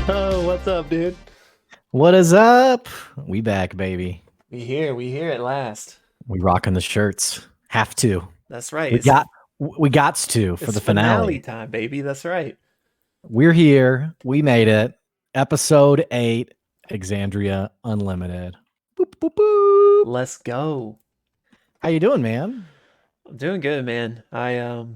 Yo, what's up, dude? What is up? We back, baby. We here at last. We rocking the shirts. Have to. That's right. We gots to for It's the finale. time, baby. That's right. We're here. We made it. Episode 8, Exandria Unlimited. Boop, boop, boop. Let's go. How you doing, man? I'm doing good, man. I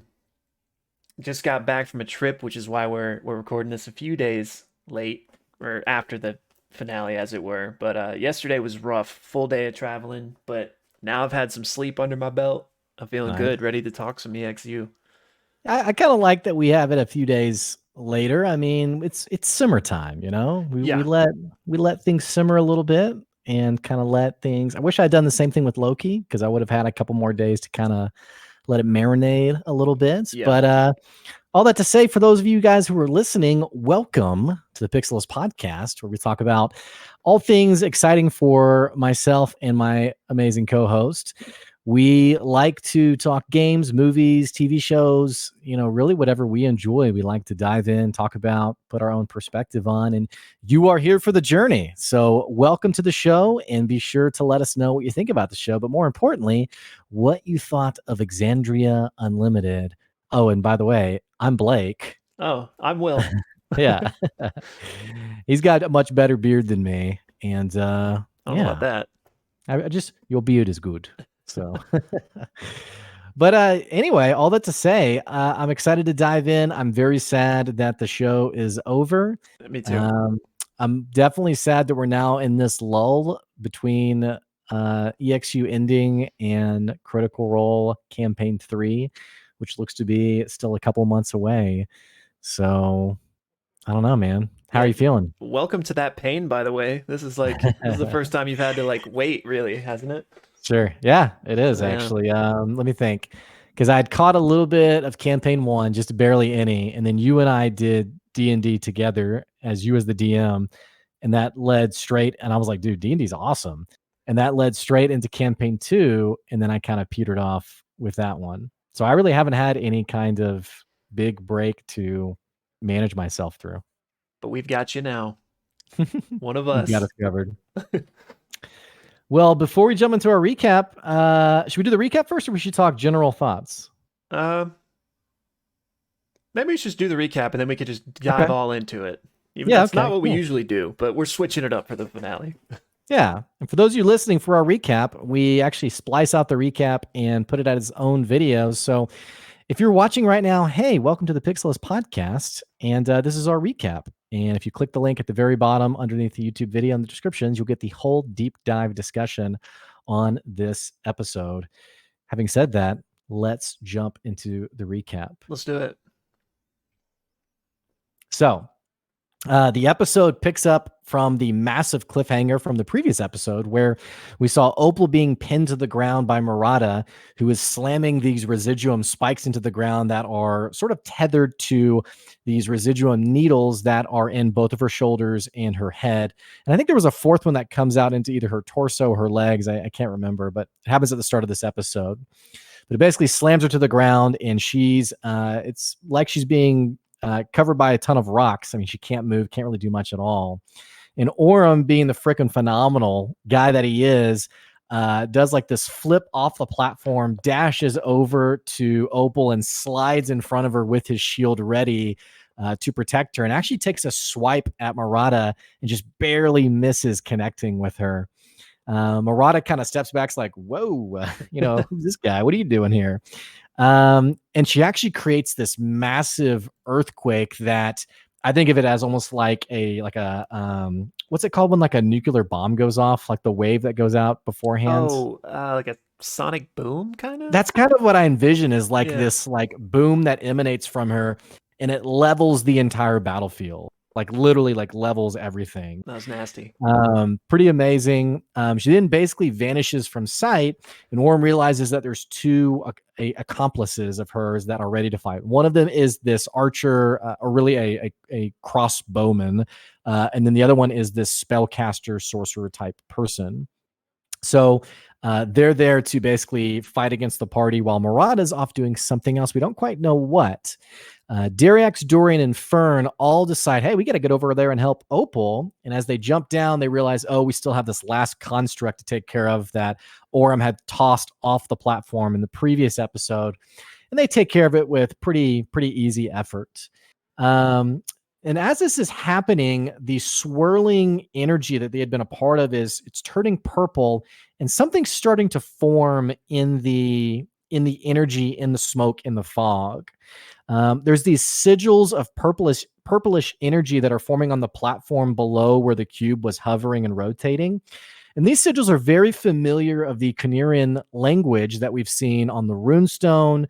just got back from a trip, which is why we're recording this a few days late or after the finale, as it were. But yesterday was rough, full day of traveling. But now I've had some sleep under my belt. I'm feeling Nice. good, ready to talk some EXU. I kind of like that we have it a few days later. I mean, it's summertime, you know. Yeah. We let things simmer a little bit and kind of let things. I wish I'd done the same thing with Loki because I would have had a couple more days to kind of let it marinate a little bit. Yeah. But all that to say, for those of you guys who are listening, welcome to the Pixelists podcast, where we talk about all things exciting for myself and my amazing co-host. We like to talk games, movies, TV shows, really whatever we enjoy. We like to dive in, talk about, put our own perspective on, and you are here for the journey. So welcome to the show, and be sure to let us know what you think about the show, but more importantly, what you thought of Exandria Unlimited. Oh, and by the way, I'm Blake. Oh, I'm Will. Yeah. He's got a much better beard than me, and I don't know about that. I just, your beard is good. So, but anyway, all that to say, I'm excited to dive in. I'm very sad that the show is over. Me too. I'm definitely sad that we're now in this lull between EXU ending and Critical Role Campaign 3, which looks to be still a couple months away. So, I don't know, man. How are you feeling? Welcome to that pain, by the way. This is the first time you've had to wait, really, hasn't it? Sure. Yeah, it is actually. Let me think. Because I'd caught a little bit of campaign 1, just barely any, and then you and I did D&D together as you as the DM, and that led straight, and I was like, dude, D&D's awesome. And that led straight into campaign 2, and then I kind of petered off with that one. So I really haven't had any kind of big break to manage myself through. But we've got you now. One of us. You got us covered. Well, before we jump into our recap, should we do the recap first, or we should talk general thoughts? Maybe we should just do the recap, and then we could just dive all into it. That's not what we usually do, but we're switching it up for the finale. Yeah. And for those of you listening for our recap, we actually splice out the recap and put it as its own video. So if you're watching right now, hey, welcome to the Pixelists podcast. And this is our recap. And if you click the link at the very bottom underneath the YouTube video in the descriptions, you'll get the whole deep dive discussion on this episode. Having said that, let's jump into the recap. Let's do it. So the episode picks up from the massive cliffhanger from the previous episode, where we saw Opal being pinned to the ground by myr'atta, who is slamming these residuum spikes into the ground that are sort of tethered to these residuum needles that are in both of her shoulders and her head. And I think there was a fourth one that comes out into either her torso or her legs. I can't remember, but it happens at the start of this episode. But it basically slams her to the ground, and she's it's like she's being covered by a ton of rocks. I mean, she can't move, can't really do much at all. And Orem, being the freaking phenomenal guy that he is, does like this flip off the platform, dashes over to Opal and slides in front of her with his shield ready to protect her, and actually takes a swipe at myr'atta and just barely misses connecting with her. Myr'atta kind of steps back, like, whoa, who's this guy? What are you doing here? And she actually creates this massive earthquake that I think of it as almost like a what's it called when like a nuclear bomb goes off, like the wave that goes out beforehand? Oh, like a sonic boom, kind of? That's kind of what I envision is like Yeah, this like boom that emanates from her and it levels the entire battlefield. Like literally like levels everything. that was nasty. Pretty amazing. She then basically vanishes from sight, and Orm realizes that there's two accomplices of hers that are ready to fight. One of them is this archer, or really a crossbowman, and then the other one is this spellcaster sorcerer type person. So they're there to basically fight against the party while myr'atta's off doing something else. We don't quite know what. Dariax, Dorian, and Fern all decide, hey, we got to get over there and help Opal. And as they jump down, they realize, oh, we still have this last construct to take care of that Orm had tossed off the platform in the previous episode. And they take care of it with pretty easy effort. And as this is happening, the swirling energy that they had been a part of it's turning purple, and something's starting to form in the energy, in the smoke, in the fog. There's these sigils of purplish energy that are forming on the platform below where the cube was hovering and rotating. And these sigils are very familiar of the Canarian language that we've seen on the runestone,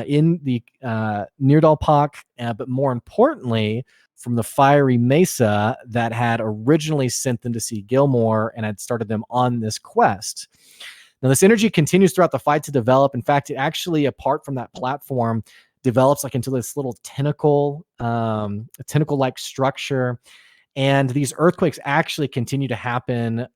in the Neerdalpak, but more importantly, from the fiery mesa that had originally sent them to see Gilmore and had started them on this quest. Now, this energy continues throughout the fight to develop. In fact, it actually, apart from that platform, develops like into this little tentacle-like structure. And these earthquakes actually continue to happen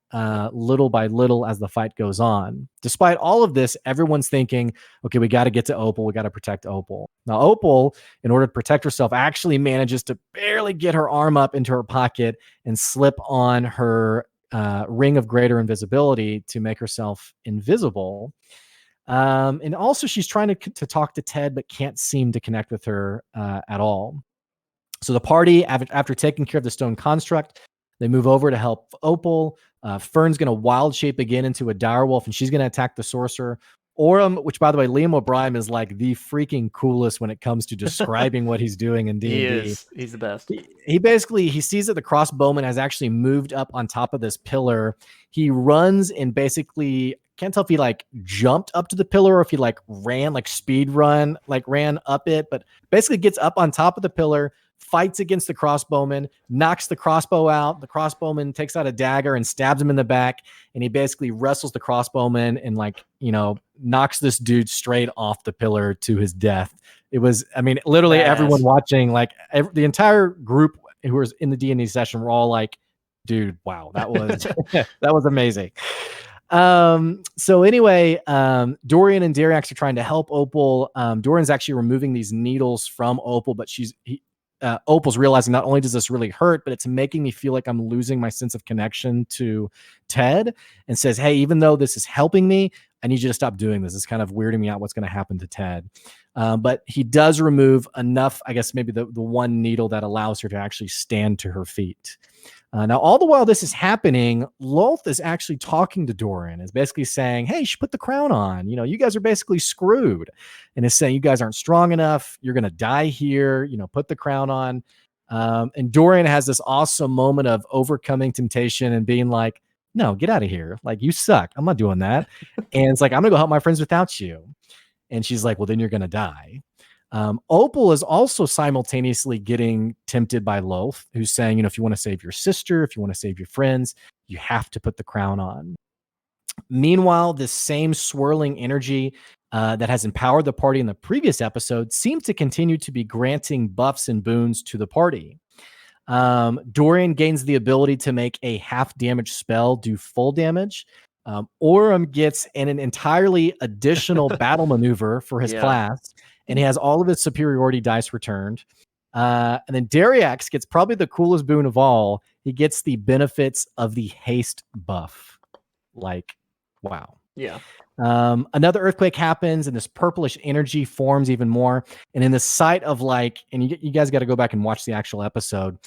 little by little as the fight goes on. Despite all of this, everyone's thinking, okay, we got to get to Opal. We got to protect Opal. Now, Opal, in order to protect herself, actually manages to barely get her arm up into her pocket and slip on her ring of greater invisibility to make herself invisible. And also, she's trying to talk to Ted, but can't seem to connect with her at all. So the party, after taking care of the stone construct, they move over to help Opal. Fern's going to wild shape again into a direwolf, and she's going to attack the sorcerer. Orem, which, by the way, Liam O'Brien is like the freaking coolest when it comes to describing what he's doing in D&D. He is. He's the best. He basically, he sees that the crossbowman has actually moved up on top of this pillar. He runs and basically, can't tell if he like jumped up to the pillar or if he like ran, like speed run, like ran up it, but basically gets up on top of the pillar, fights against the crossbowman, knocks the crossbow out. The crossbowman takes out a dagger and stabs him in the back. And he basically wrestles the crossbowman and like, you know, knocks this dude straight off the pillar to his death. It was, I mean, literally everyone watching, like the entire group who was in the D&D session were all like, dude, wow, that was, that was amazing. So anyway, Dorian and Dariax are trying to help Opal. Dorian's actually removing these needles from Opal, but Opal's realizing not only does this really hurt, but it's making me feel like I'm losing my sense of connection to Ted, and says, hey, even though this is helping me, I need you to stop doing this. It's kind of weirding me out what's going to happen to Ted. But he does remove enough, I guess maybe the one needle that allows her to actually stand to her feet. Now, all the while this is happening, Lolth is actually talking to Dorian, is basically saying, hey, you should put the crown on. You know, you guys are basically screwed. And is saying, you guys aren't strong enough. You're going to die here. You know, put the crown on. And Dorian has this awesome moment of overcoming temptation and being like, no, get out of here. Like, you suck. I'm not doing that. And it's like, I'm going to go help my friends without you. And she's like, well, then you're going to die. Opal is also simultaneously getting tempted by Lolth, who's saying, you know, if you want to save your sister, if you want to save your friends, you have to put the crown on. Meanwhile, this same swirling energy that has empowered the party in the previous episode seems to continue to be granting buffs and boons to the party. Dorian gains the ability to make a half damage spell do full damage. Orem gets an entirely additional battle maneuver for his class, and he has all of his superiority dice returned. And then Dariax gets probably the coolest boon of all. He gets the benefits of the haste buff. Like, wow. Yeah. Another earthquake happens, and this purplish energy forms even more. And in the sight of like, and you guys got to go back and watch the actual episode.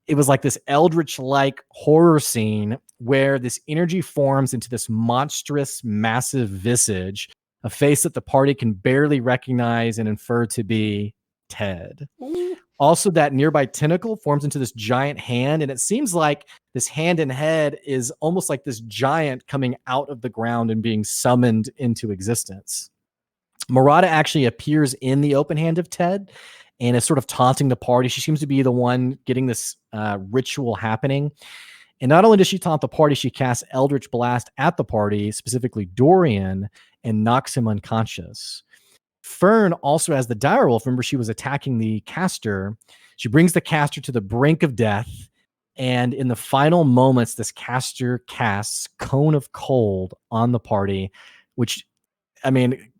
It was like this eldritch-like horror scene where this energy forms into this monstrous, massive visage, a face that the party can barely recognize and infer to be Ted. Also, that nearby tentacle forms into this giant hand, and it seems like this hand and head is almost like this giant coming out of the ground and being summoned into existence. Myr'atta actually appears in the open hand of Ted and is sort of taunting the party. She seems to be the one getting this ritual happening. And not only does she taunt the party, she casts Eldritch Blast at the party, specifically Dorian, and knocks him unconscious. Fern also has the direwolf. Remember, she was attacking the caster. She brings the caster to the brink of death. And in the final moments, this caster casts Cone of Cold on the party, which, I mean,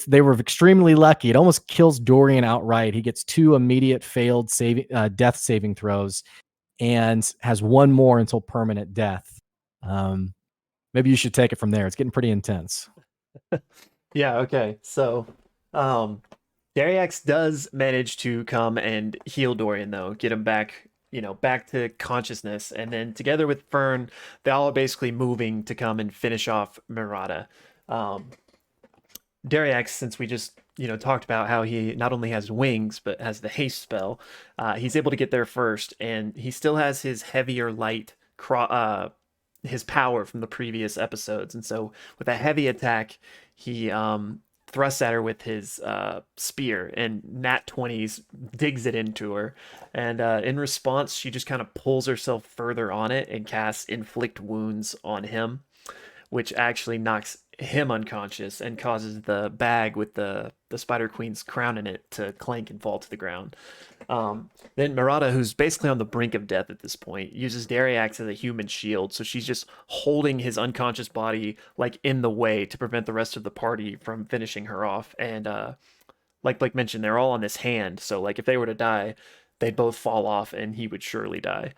they were extremely lucky. It almost kills Dorian outright. He gets 2 immediate failed death saving throws and has 1 more until permanent death. Maybe you should take it from there. It's getting pretty intense. Yeah, okay. So, Dariax does manage to come and heal Dorian, though, get him back, back to consciousness. And then together with Fern, they all are basically moving to come and finish off myr'atta. Um, Dariax, since we just, talked about how he not only has wings, but has the haste spell, he's able to get there first, and he still has his heavier light his power from the previous episodes. And so with a heavy attack, he thrusts at her with his spear, and Nat 20s digs it into her. And in response, she just kind of pulls herself further on it and casts Inflict Wounds on him, which actually knocks him unconscious and causes the bag with the Spider Queen's crown in it to clank and fall to the ground. Then myr'atta, who's basically on the brink of death at this point, uses Dariax as a human shield, so she's just holding his unconscious body like in the way to prevent the rest of the party from finishing her off. And like Blake mentioned, they're all on this hand, so like if they were to die, they'd both fall off and he would surely die.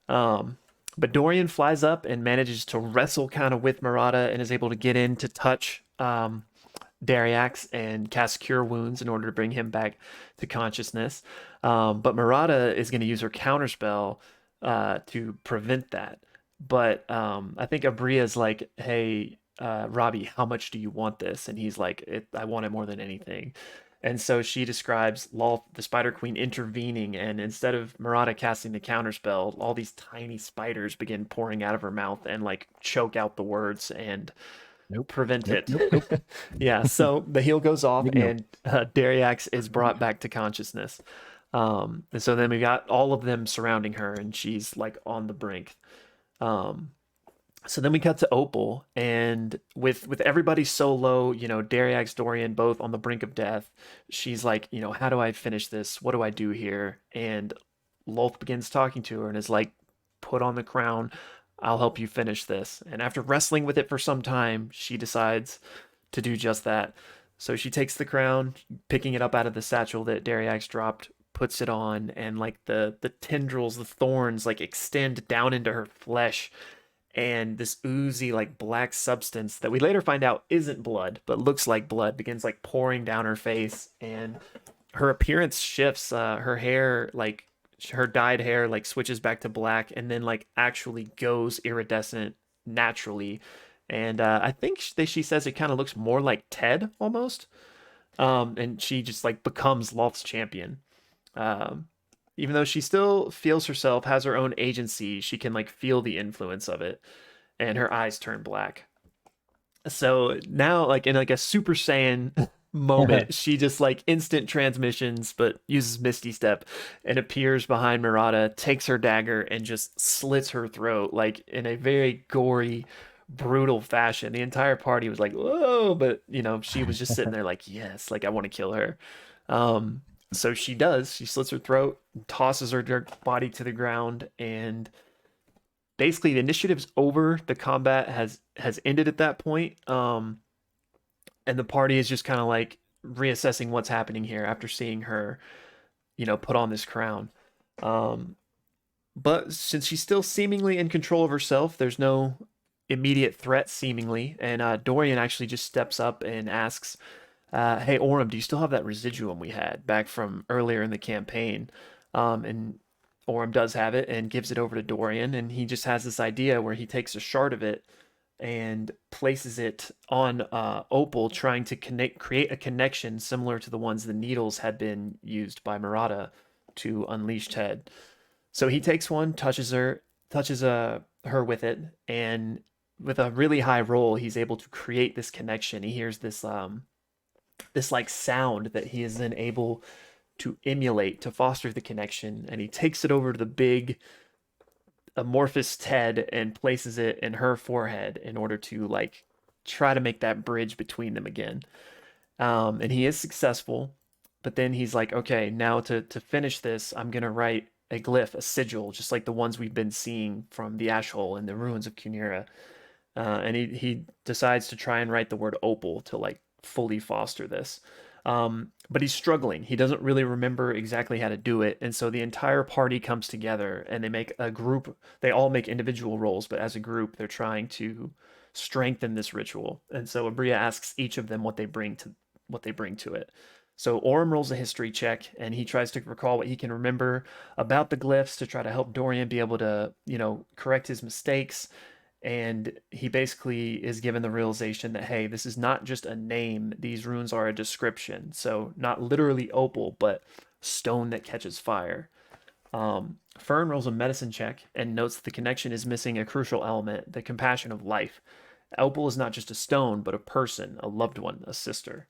Um, but Dorian flies up and manages to wrestle kind of with myr'atta and is able to get in to touch Dariax and cast Cure Wounds in order to bring him back to consciousness. But myr'atta is going to use her counterspell to prevent that. But I think Abria's like, hey, Robbie, how much do you want this? And he's like, I want it more than anything. And so she describes Lolth, the Spider Queen, intervening, and instead of myr'atta casting the counterspell, all these tiny spiders begin pouring out of her mouth and like choke out the words and Nope. prevent Nope. it. Nope. Nope. Yeah, so the heal goes off Big nope. and Dariax is brought back to consciousness. And so then we got all of them surrounding her, and she's like on the brink. Um, so then we cut to Opal, and with everybody so low, Dariax, Dorian, both on the brink of death, she's like, how do I finish this? What do I do here? And Lolth begins talking to her and is like, put on the crown. I'll help you finish this. And after wrestling with it for some time, she decides to do just that. So she takes the crown, picking it up out of the satchel that Dariax dropped, puts it on, and like the tendrils, the thorns like extend down into her flesh, and this oozy like black substance that we later find out isn't blood but looks like blood begins like pouring down her face, and her appearance shifts. Her hair, like her dyed hair, like switches back to black and then like actually goes iridescent naturally. And I think she says it kind of looks more like Ted almost. And she just like becomes Lolth's champion. um, Even though she still feels herself, has her own agency, she can like feel the influence of it, and her eyes turn black. So now, like in like a Super Saiyan moment, she just like instant transmissions, but uses Misty Step and appears behind myr'atta, takes her dagger, and just slits her throat like in a very gory, brutal fashion. The entire party was like, "Whoa!" But she was just sitting there like, "Yes, like I want to kill her." Um, so she does. She slits her throat, tosses her body to the ground, and basically the initiative's over. The combat has ended at that point. And the party is just kind of like reassessing what's happening here after seeing her, put on this crown. Um, but since she's still seemingly in control of herself, there's no immediate threat seemingly, and Dorian actually just steps up and asks, "Hey Orem, do you still have that residuum we had back from earlier in the campaign?" And Orem does have it and gives it over to Dorian, and he just has this idea where he takes a shard of it and places it on Opal, trying to create a connection similar to the ones the needles had been used by myr'atta to unleash Ted. So he takes one, touches her with it, and with a really high roll, he's able to create this connection. He hears this like sound that he is then able to emulate to foster the connection, and he takes it over to the big amorphous Ted and places it in her forehead in order to like try to make that bridge between them again. And he is successful, but then he's like, okay, now to finish this, I'm gonna write a glyph, a sigil, just like the ones we've been seeing from the ash hole and the ruins of Cunera. And he decides to try and write the word opal to like fully foster this. But he's struggling. He doesn't really remember exactly how to do it, and so the entire party comes together and they make a group. They all make individual roles, but as a group, they're trying to strengthen this ritual. And so Abria asks each of them what they bring to it. So Orem rolls a history check, and he tries to recall what he can remember about the glyphs to try to help Dorian be able to, correct his mistakes. And he basically is given the realization that, hey, this is not just a name, these runes are a description. So not literally opal, but stone that catches fire. Fern rolls a medicine check and notes that the connection is missing a crucial element, the compassion of life. Opal is not just a stone, but a person, a loved one, a sister.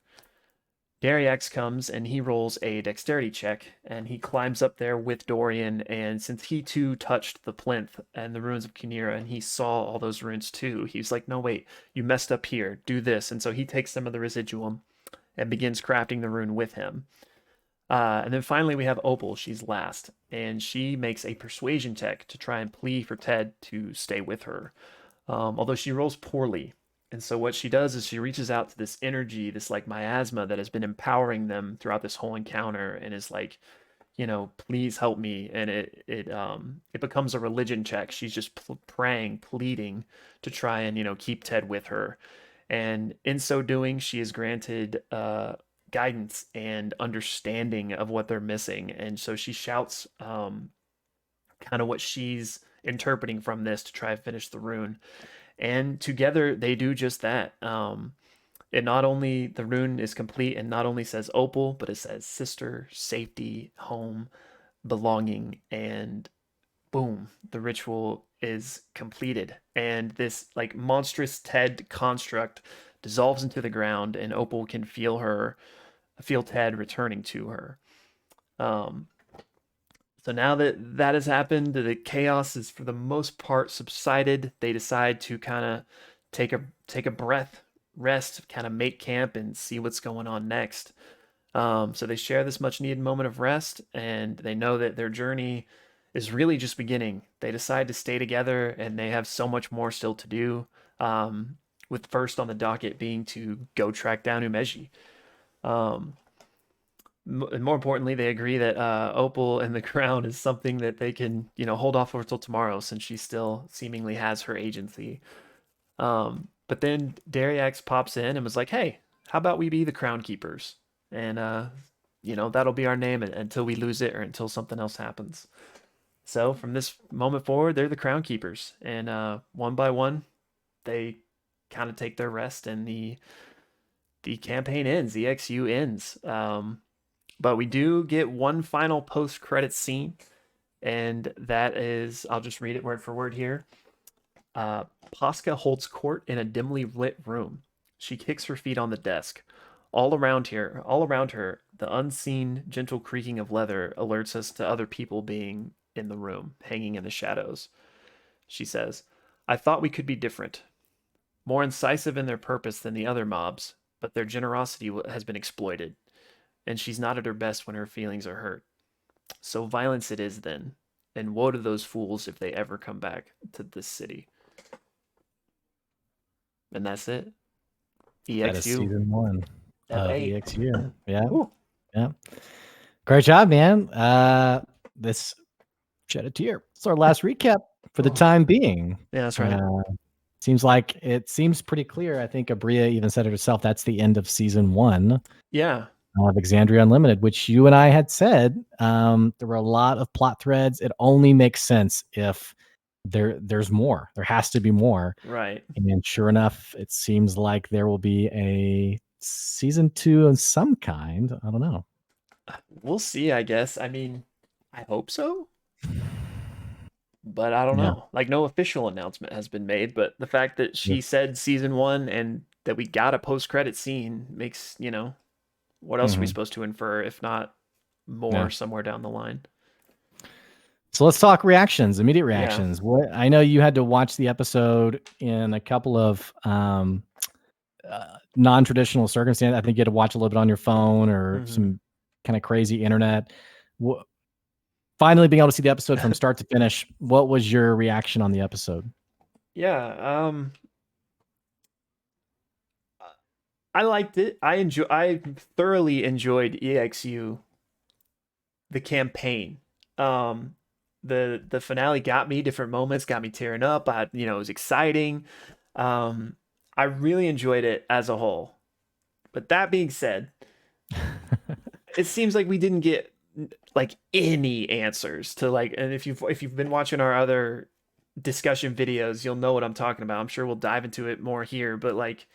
Dariax comes and he rolls a dexterity check, and he climbs up there with Dorian. And since he too touched the plinth and the ruins of Cunera, and he saw all those runes too, he's like, no, wait, you messed up here, do this. And so he takes some of the residuum and begins crafting the rune with him. And then finally we have Opal. She's last, and she makes a persuasion check to try and plea for Ted to stay with her, although she rolls poorly. And so what she does is she reaches out to this energy, this like miasma that has been empowering them throughout this whole encounter, and is like, please help me. And it becomes a religion check. She's just praying, pleading to try and keep Ted with her. And in so doing, she is granted guidance and understanding of what they're missing. And so she shouts kind of what she's interpreting from this to try and finish the rune. And together they do just that. It not only the rune is complete and not only says opal, but it says sister, safety, home, belonging, and boom, the ritual is completed. And this like monstrous Ted construct dissolves into the ground, and Opal can feel Ted returning to her. Um, so now that that has happened, the chaos is for the most part subsided. They decide to kind of take a breath, rest, kind of make camp, and see what's going on next. So they share this much needed moment of rest, and they know that their journey is really just beginning. They decide to stay together, and they have so much more still to do. With first on the docket being to go track down Umeji. Um, More importantly, they agree that Opal and the crown is something that they can, hold off over till tomorrow, since she still seemingly has her agency. But then Dariax pops in and was like, "Hey, how about we be the crown keepers? And that'll be our name until we lose it or until something else happens." So from this moment forward, they're the crown keepers, and one by one, they kind of take their rest, and the campaign ends. The XU ends. But we do get one final post-credit scene, and that is, I'll just read it word for word here. Posca holds court in a dimly lit room. She kicks her feet on the desk. All around her, the unseen, gentle creaking of leather alerts us to other people being in the room, hanging in the shadows. She says, "I thought we could be different, more incisive in their purpose than the other mobs, but their generosity has been exploited, and she's not at her best when her feelings are hurt. So violence it is then, and woe to those fools if they ever come back to this city." And that's it. That is EXU. season 1 Ep of 8. EXU. Yeah. Ooh. Yeah. Great job, man. This shed a tear. It's our last recap for the time being. Yeah, that's right. It seems pretty clear. I think Abria even said it herself. That's the end of season 1 Yeah. of Exandria Unlimited, which you and I had said. There were a lot of plot threads. It only makes sense if there's more. There has to be more. Right. And sure enough, it seems like there will be a season 2 of some kind. I don't know. We'll see, I guess. I mean, I hope so, but I don't Yeah. know. Like, no official announcement has been made, but the fact that Yeah. she said season one and that we got a post-credit scene makes, what else are we Hmm. supposed to infer if not Yeah. more somewhere down the line? So let's talk reactions, immediate Yeah. reactions. What I know you had to watch the episode in a couple of non-traditional circumstances. I think you had to watch a little bit on your phone or Hmm. some kind of crazy internet. Wh- Finally being able to see the episode from start to finish, what was your reaction on the episode? Yeah. I liked it. I thoroughly enjoyed EXU, the campaign. Um, the finale got me, different moments got me tearing up. It was exciting. Um, I really enjoyed it as a whole. But that being said, it seems like we didn't get like any answers to like, and if you've been watching our other discussion videos, you'll know what I'm talking about. I'm sure we'll dive into it more here, but like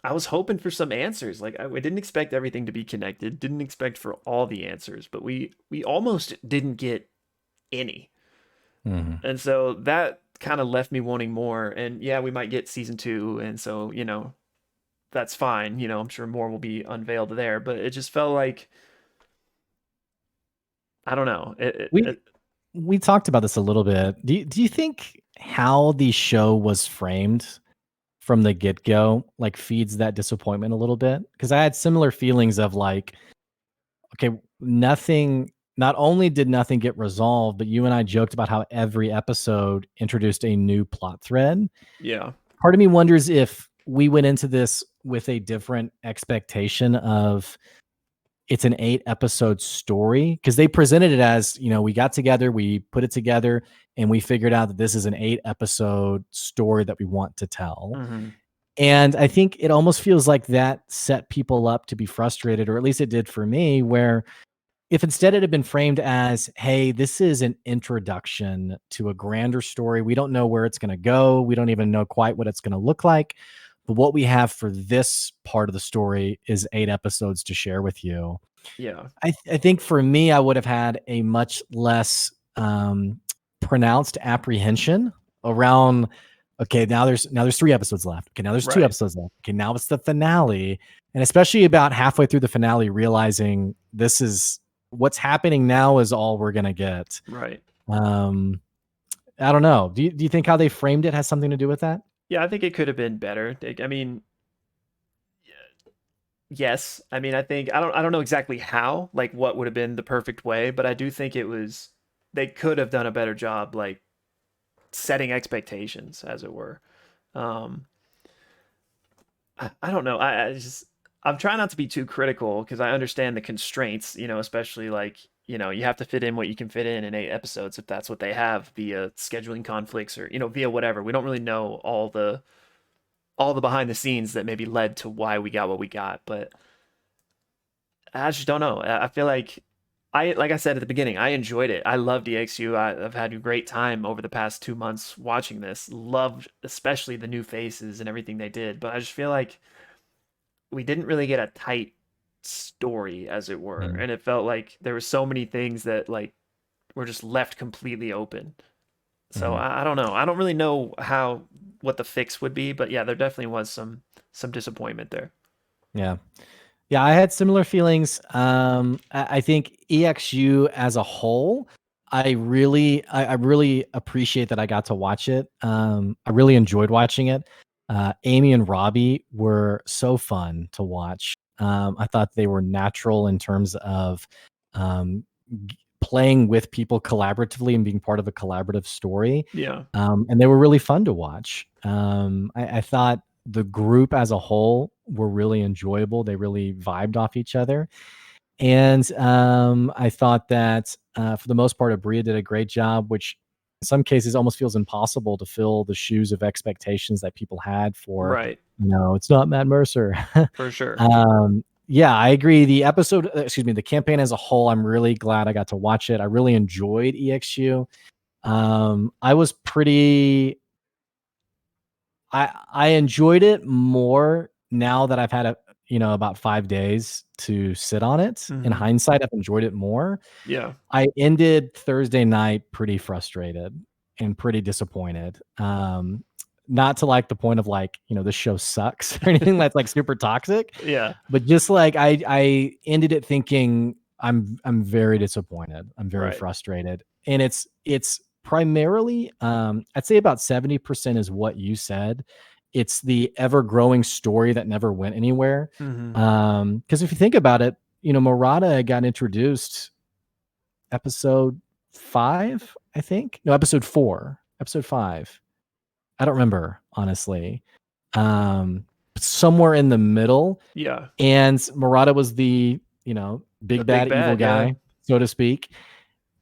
I was hoping for some answers. Like I didn't expect everything to be connected, didn't expect for all the answers, but we almost didn't get any. Mhm. And so that kind of left me wanting more. And yeah, we might get season two, and so, that's fine. I'm sure more will be unveiled there, but it just felt like I don't know. We we talked about this a little bit. Do you think how the show was framed from the get-go, like, feeds that disappointment a little bit? Because I had similar feelings of, like, okay, nothing not only did nothing get resolved, but you and I joked about how every episode introduced a new plot thread. Yeah. Part of me wonders if we went into this with a different expectation of it's an 8 episode story because they presented it as, we got together, we put it together, and we figured out that this is an 8 episode story that we want to tell. Hmm. And I think it almost feels like that set people up to be frustrated, or at least it did for me, where if instead it had been framed as, hey, this is an introduction to a grander story, we don't know where it's going to go. We don't even know quite what it's going to look like. But what we have for this part of the story is 8 episodes to share with you. Yeah. I think for me, I would have had a much less pronounced apprehension around. Okay, now there's 3 episodes left. Okay, now there's two Right. episodes left. Okay, now it's the finale, and especially about halfway through the finale, realizing this is what's happening now is all we're gonna get. Right. Um, I don't know. Do you think how they framed it has something to do with that? Yeah, I think it could have been better. I mean, yes. I mean, I don't know exactly how, like what would have been the perfect way, but I do think they could have done a better job like setting expectations as it were. Um I don't know. I'm trying not to be too critical because I understand the constraints, especially like, you have to fit in what you can fit in 8 episodes if that's what they have via scheduling conflicts or, via whatever. We don't really know all the behind the scenes that maybe led to why we got what we got, but I just don't know. I feel like I said at the beginning, I enjoyed it. I loved EXU. I've had a great time over the past 2 months watching this. Loved especially the new faces and everything they did, but I just feel like we didn't really get a tight story, as it were, Mhm. and it felt like there were so many things that like were just left completely open. So Mhm. I don't know. I don't really know what the fix would be, but yeah, there definitely was some disappointment there. Yeah. Yeah, I had similar feelings. I think EXU as a whole, I really appreciate that I got to watch it. I really enjoyed watching it. Amy and Robbie were so fun to watch. I thought they were natural in terms of um, playing with people collaboratively and being part of a collaborative story. Yeah. And they were really fun to watch. I thought the group as a whole were really enjoyable. They really vibed off each other. And I thought that for the most part, Abria did a great job, which in some cases almost feels impossible to fill the shoes of expectations that people had for, Right. it's not Matt Mercer. For sure. Yeah, I agree. The episode, excuse me, the campaign as a whole, I'm really glad I got to watch it. I really enjoyed EXU. I was pretty I enjoyed it more now that I've had about 5 days to sit on it. In Mhm. hindsight, I've enjoyed it more. Yeah. I ended Thursday night pretty frustrated and pretty disappointed. Not to like the point of like, this show sucks or anything that's like super toxic, Yeah. but just like I ended it thinking I'm very disappointed. I'm very Right. frustrated. And it's primarily I'd say about 70% is what you said. It's the ever growing story that never went anywhere. Mhm. Because if you think about it, Murata got introduced episode 5, I think. No, episode 4, episode 5. I don't remember, honestly. Somewhere in the middle. Yeah. And Murata was the, The big big bad evil bad, yeah. guy, so to speak.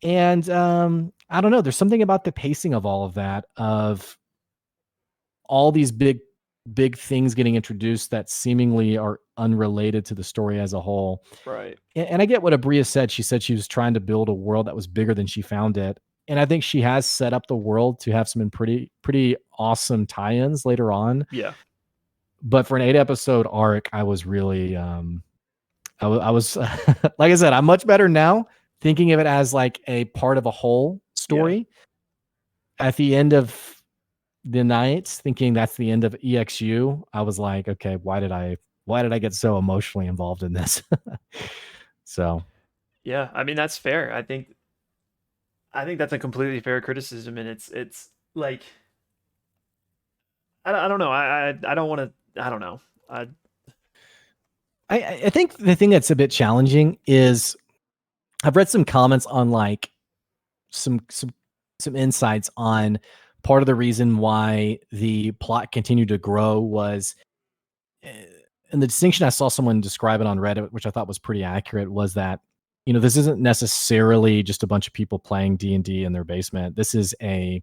And I don't know. There's something about the pacing of all of that, of all these big things getting introduced that seemingly are unrelated to the story as a whole. Right. And I get what Abria said. She said she was trying to build a world that was bigger than she found it. And I think she has set up the world to have some pretty awesome tie-ins later on. Yeah. But for an 8 episode arc, I was really I was like I said, I'm much better now thinking of it as like a part of a whole Yeah. story. At the end of the night, thinking that's the end of EXU, I was like, okay, why did I get so emotionally involved in this? So Yeah. I mean, that's fair. I think that's a completely fair criticism, and it's like I don't know. I don't want to. I don't know. I I think the thing that's a bit challenging is I've read some comments on like some insights on part of the reason why the plot continued to grow was and the distinction I saw someone describe it on Reddit, which I thought was pretty accurate, was that this isn't necessarily just a bunch of people playing D&D in their basement. This is a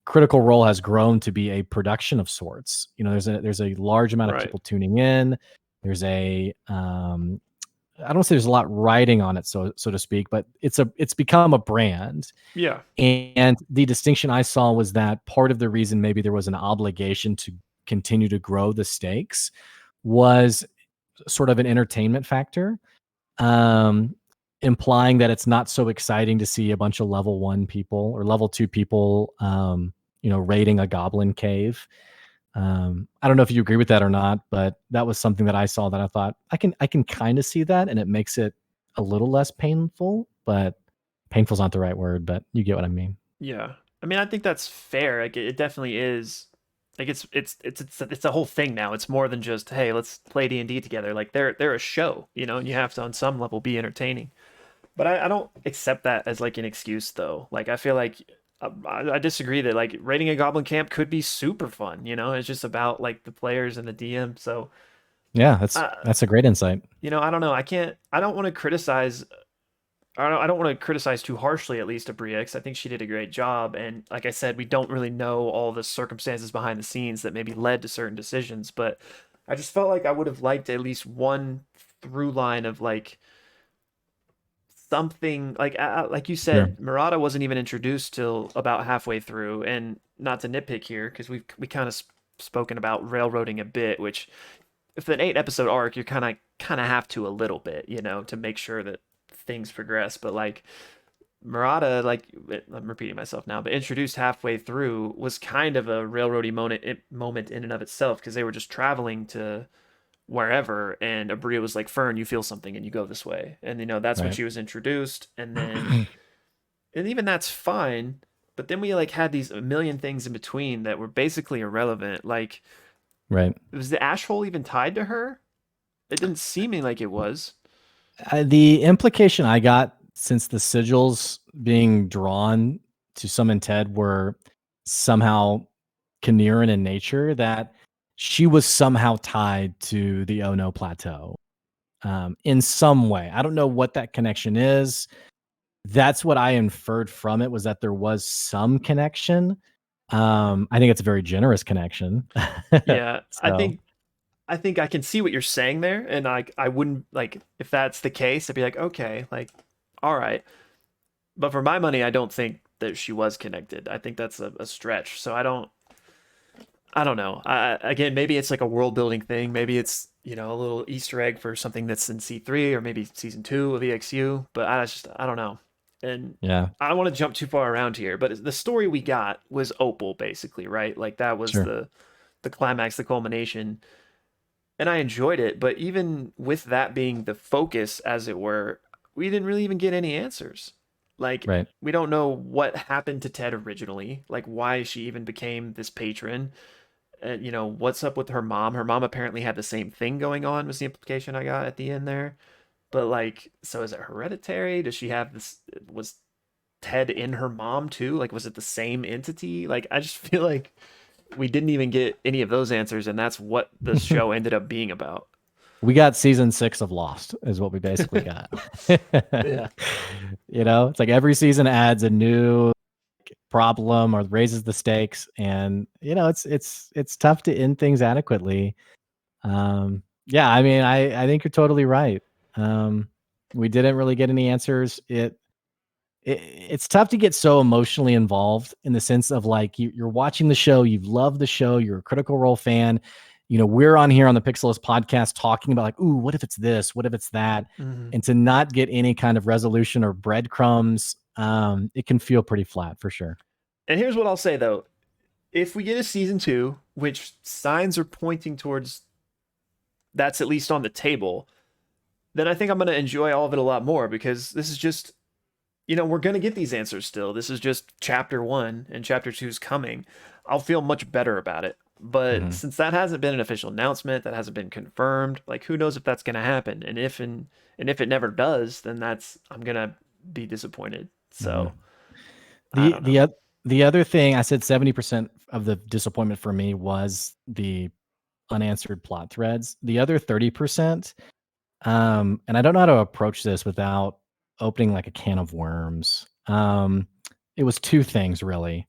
Critical Role has grown to be a production of sorts. There's a large amount of right. people tuning in. There's a I don't say there's a lot riding on it, so to speak, but it's become a brand. Yeah. And the distinction I saw was that part of the reason maybe there was an obligation to continue to grow the stakes was sort of an entertainment factor, um, implying that it's not so exciting to see a bunch of level 1 people or level 2 people, raiding a goblin cave. I don't know if you agree with that or not, but that was something that I saw that I thought I can kind of see that, and it makes it a little less painful, but painful's not the right word, but you get what I mean. Yeah. I mean, I think that's fair. Like it definitely is. Like it's a whole thing now. It's more than just, hey, let's play D&D together. Like they're a show, and you have to on some level be entertaining. But I don't accept that as like an excuse though. Like I feel like I disagree that like raiding a goblin camp could be super fun. It's just about like the players and the DM. So Yeah, that's uh, that's a great insight. I don't know. I don't want to criticize. I don't want to criticize too harshly, at least, Abria, because I think she did a great job. And like I said, we don't really know all the circumstances behind the scenes that maybe led to certain decisions. But I just felt like I would have liked at least one through line of like something like you Sure. said, myr'atta wasn't even introduced till about halfway through. And not to nitpick here, because we kind of spoken about railroading a bit, which if an 8 episode arc, you kind of have to a little bit, to make sure that things progress. But like myr'atta, like I'm repeating myself now, but introduced halfway through was kind of a railroady moment in and of itself, because they were just traveling to wherever, and Abria was like, Fern, you feel something and you go this way. And that's when Right. she was introduced. And even that's fine. But then we like had these a million things in between that were basically irrelevant. Like, Right. was the ash hole even tied to her? It didn't seem like it was. The implication I got since the sigils being drawn to summon Ted were somehow Kinnearan in nature, that she was somehow tied to the Ono Plateau, in some way. I don't know what that connection is. That's what I inferred from it, was that there was some connection. I think it's a very generous connection. Yeah, So I think I can see what you're saying there, and I wouldn't like if that's the case, I'd be like, okay, like, all right. But for my money, I don't think that she was connected. I think that's a stretch. So I don't know. Again, maybe it's like a world building thing. Maybe it's a little Easter egg for something that's in C3 or maybe season 2 of EXU, but I don't know. And Yeah, I don't want to jump too far around here, but the story we got was Opal basically, right? Like that was sure. the climax, the culmination. And I enjoyed it, but even with that being the focus as it were, we didn't really even get any answers. Like Right. we don't know what happened to Ted originally, like why she even became this patron. And what's up with her mom? Her mom apparently had the same thing going on, was the implication I got at the end there. But like, so is it hereditary? Does she have this? Was Ted in her mom too? Like, was it the same entity? Like, I just feel like we didn't even get any of those answers, and that's what the show ended up being about. We got season 6 of Lost, is what we basically got. Yeah. It's like every season adds a new problem or raises the stakes, and it's tough to end things adequately. Yeah, I mean, I think you're totally right. We didn't really get any answers. It's tough to get so emotionally involved in the sense of like you're watching the show, you've loved the show, you're a Critical Role fan. We're on here on the Pixelist podcast talking about like, ooh, what if it's this? What if it's that? Mm-hmm. And to not get any kind of resolution or breadcrumbs, it can feel pretty flat for sure. And here's what I'll say though: if we get a season 2, which signs are pointing towards that's at least on the table, then I think I'm going to enjoy all of it a lot more because this is just we're going to get these answers still. This is just chapter 1 and chapter 2 is coming. I'll feel much better about it. But Mhm. since that hasn't been an official announcement, that hasn't been confirmed, like who knows if that's going to happen? And if it never does, then I'm going to be disappointed. Mhm. So, I The don't know. the the other thing I said 70% of the disappointment for me was the unanswered plot threads. The other 30%, and I don't know how to approach this without opening like a can of worms. It was two things really.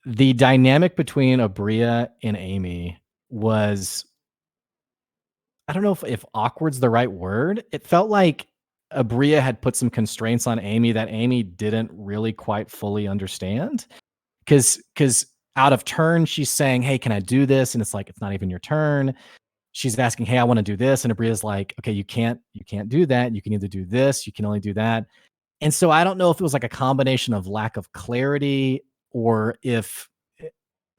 The dynamic between Abria and Amy was, I don't know if awkward's the right word. It felt like Abria had put some constraints on Amy that Amy didn't really quite fully understand. Cause out of turn, she's saying, "Hey, can I do this?" And it's like, it's not even your turn. She's asking, "Hey, I want to do this." And Abria's like, "Okay, you can't do that. You can either do this, you can only do that." And so I don't know if it was like a combination of lack of clarity or if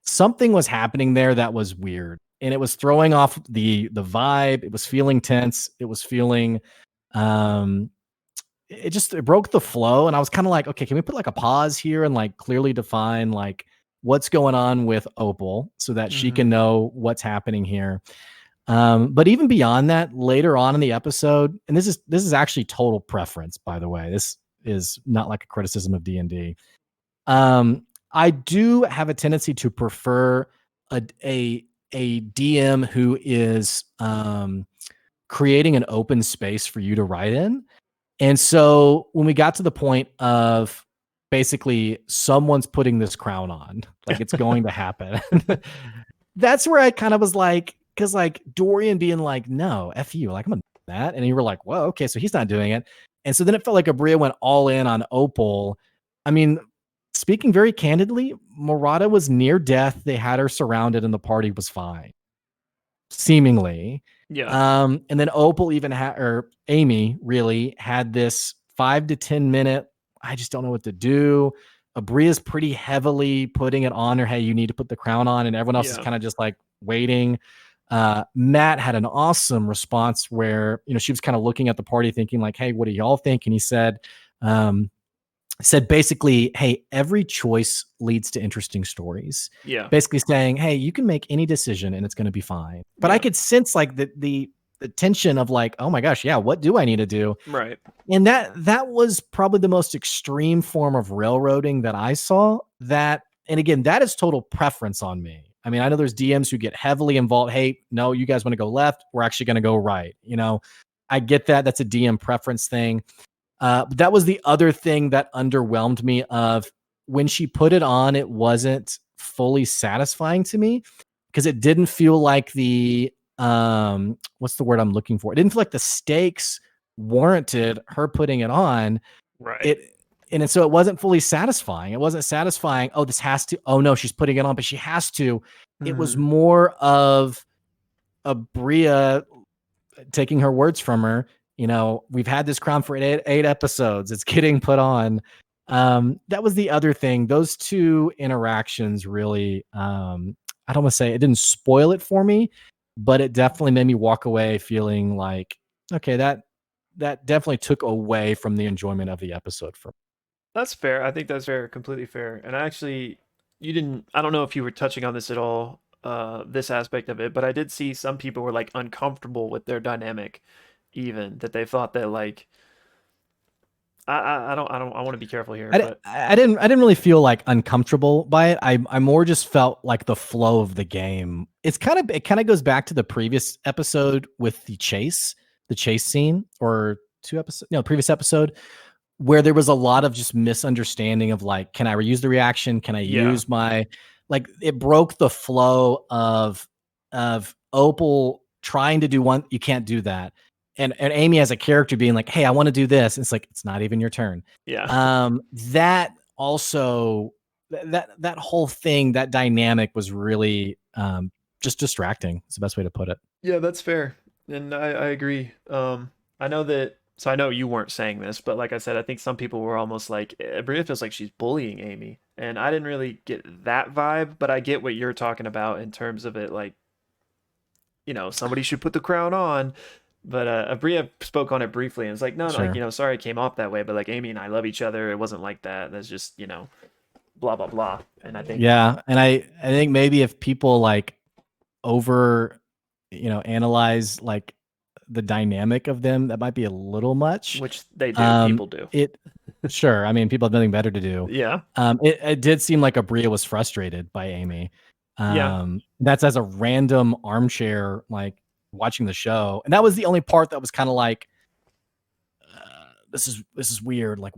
something was happening there that was weird. And it was throwing off the vibe. It was feeling tense. It was feeling um it broke the flow, and I was kind of like, okay, can we put like a pause here and like clearly define like what's going on with Opal so that she Mm-hmm. can know what's happening here. But even beyond that, later on in the episode, and this is actually total preference, by the way. This is not like a criticism of D&D. I do have a tendency to prefer a a DM who is creating an open space for you to write in. And so when we got to the point of basically someone's putting this crown on, like it's going to happen, that's where I kind of was like, because like Dorian being like, no, F you, like I'm gonna do that. And you were like, whoa, okay, so he's not doing it. And so then it felt like Abria went all in on Opal. I mean, speaking very candidly, Murata was near death. They had her surrounded and the party was fine, seemingly. Yeah. And then Opal even had, or Amy really had this 5 to 10 minute, I just don't know what to do. Abria's pretty heavily putting it on her. Hey, you need to put the crown on. And everyone else is Yeah. kind of just like waiting. Matt had an awesome response where, she was kind of looking at the party thinking like, hey, what do y'all think? And he um, said basically, hey, every choice leads to interesting stories. Yeah. Basically saying, hey, you can make any decision and it's going to be fine. But I Yeah. could sense like the tension of like, oh my gosh, yeah, what do I need to do? Right. And that was probably the most extreme form of railroading that I saw. That, and again, that is total preference on me. I mean, I know there's DMs who get heavily involved. Hey, no, you guys want to go left, we're actually going to go right. I get that. That's a DM preference thing. But that was the other thing that underwhelmed me of when she put it on, it wasn't fully satisfying to me because it didn't feel like what's the word I'm looking for? It didn't feel like the stakes warranted her putting it on. Right. So it wasn't fully satisfying. It wasn't satisfying. Oh, no, she's putting it on, but she has to. It was Mm-hmm. more of Bria taking her words from her, we've had this crown for eight episodes. It's getting put on. That was the other thing. Those two interactions really, I don't want to say it didn't spoil it for me, but it definitely made me walk away feeling like, okay, that definitely took away from the enjoyment of the episode for me. That's fair. I think that's fair, completely fair. And you didn't, I don't know if you were touching on this at all, this aspect of it, but I did see some people were like uncomfortable with their dynamic, even that they thought that like, I want to be careful here, but I didn't really feel like uncomfortable by it. I more just felt like the flow of the game. It kind of goes back to the previous episode with the chase scene, or previous episode, where there was a lot of just misunderstanding of like, can I reuse the reaction? Can I yeah, use my, like, it broke the flow of Opal trying to do one, you can't do that. And Amy as a character being like, hey, I want to do this. And it's like, it's not even your turn. yeah. That also, that whole thing, that dynamic was really just distracting. It's the best way to put it. Yeah, that's fair. And I agree. I know that, so I know you weren't saying this, but like I said, I think some people were almost like, Bria feels like she's bullying Amy. And I didn't really get that vibe, but I get what you're talking about in terms of it, like, somebody should put the crown on. But Bria spoke on it briefly and it's like, no, no, like, Sure. sorry it came off that way, but like Amy and I love each other. It wasn't like that. That's just, blah, blah, blah. And I think, Yeah. And I think maybe if people like over, analyze like the dynamic of them, that might be a little much. which they do, people do. It Sure. I mean, people have nothing better to do. Yeah. It did seem like Abria was frustrated by Amy. Yeah. That's as a random armchair, like watching the show, and that was the only part that was kind of like, this is weird. Like,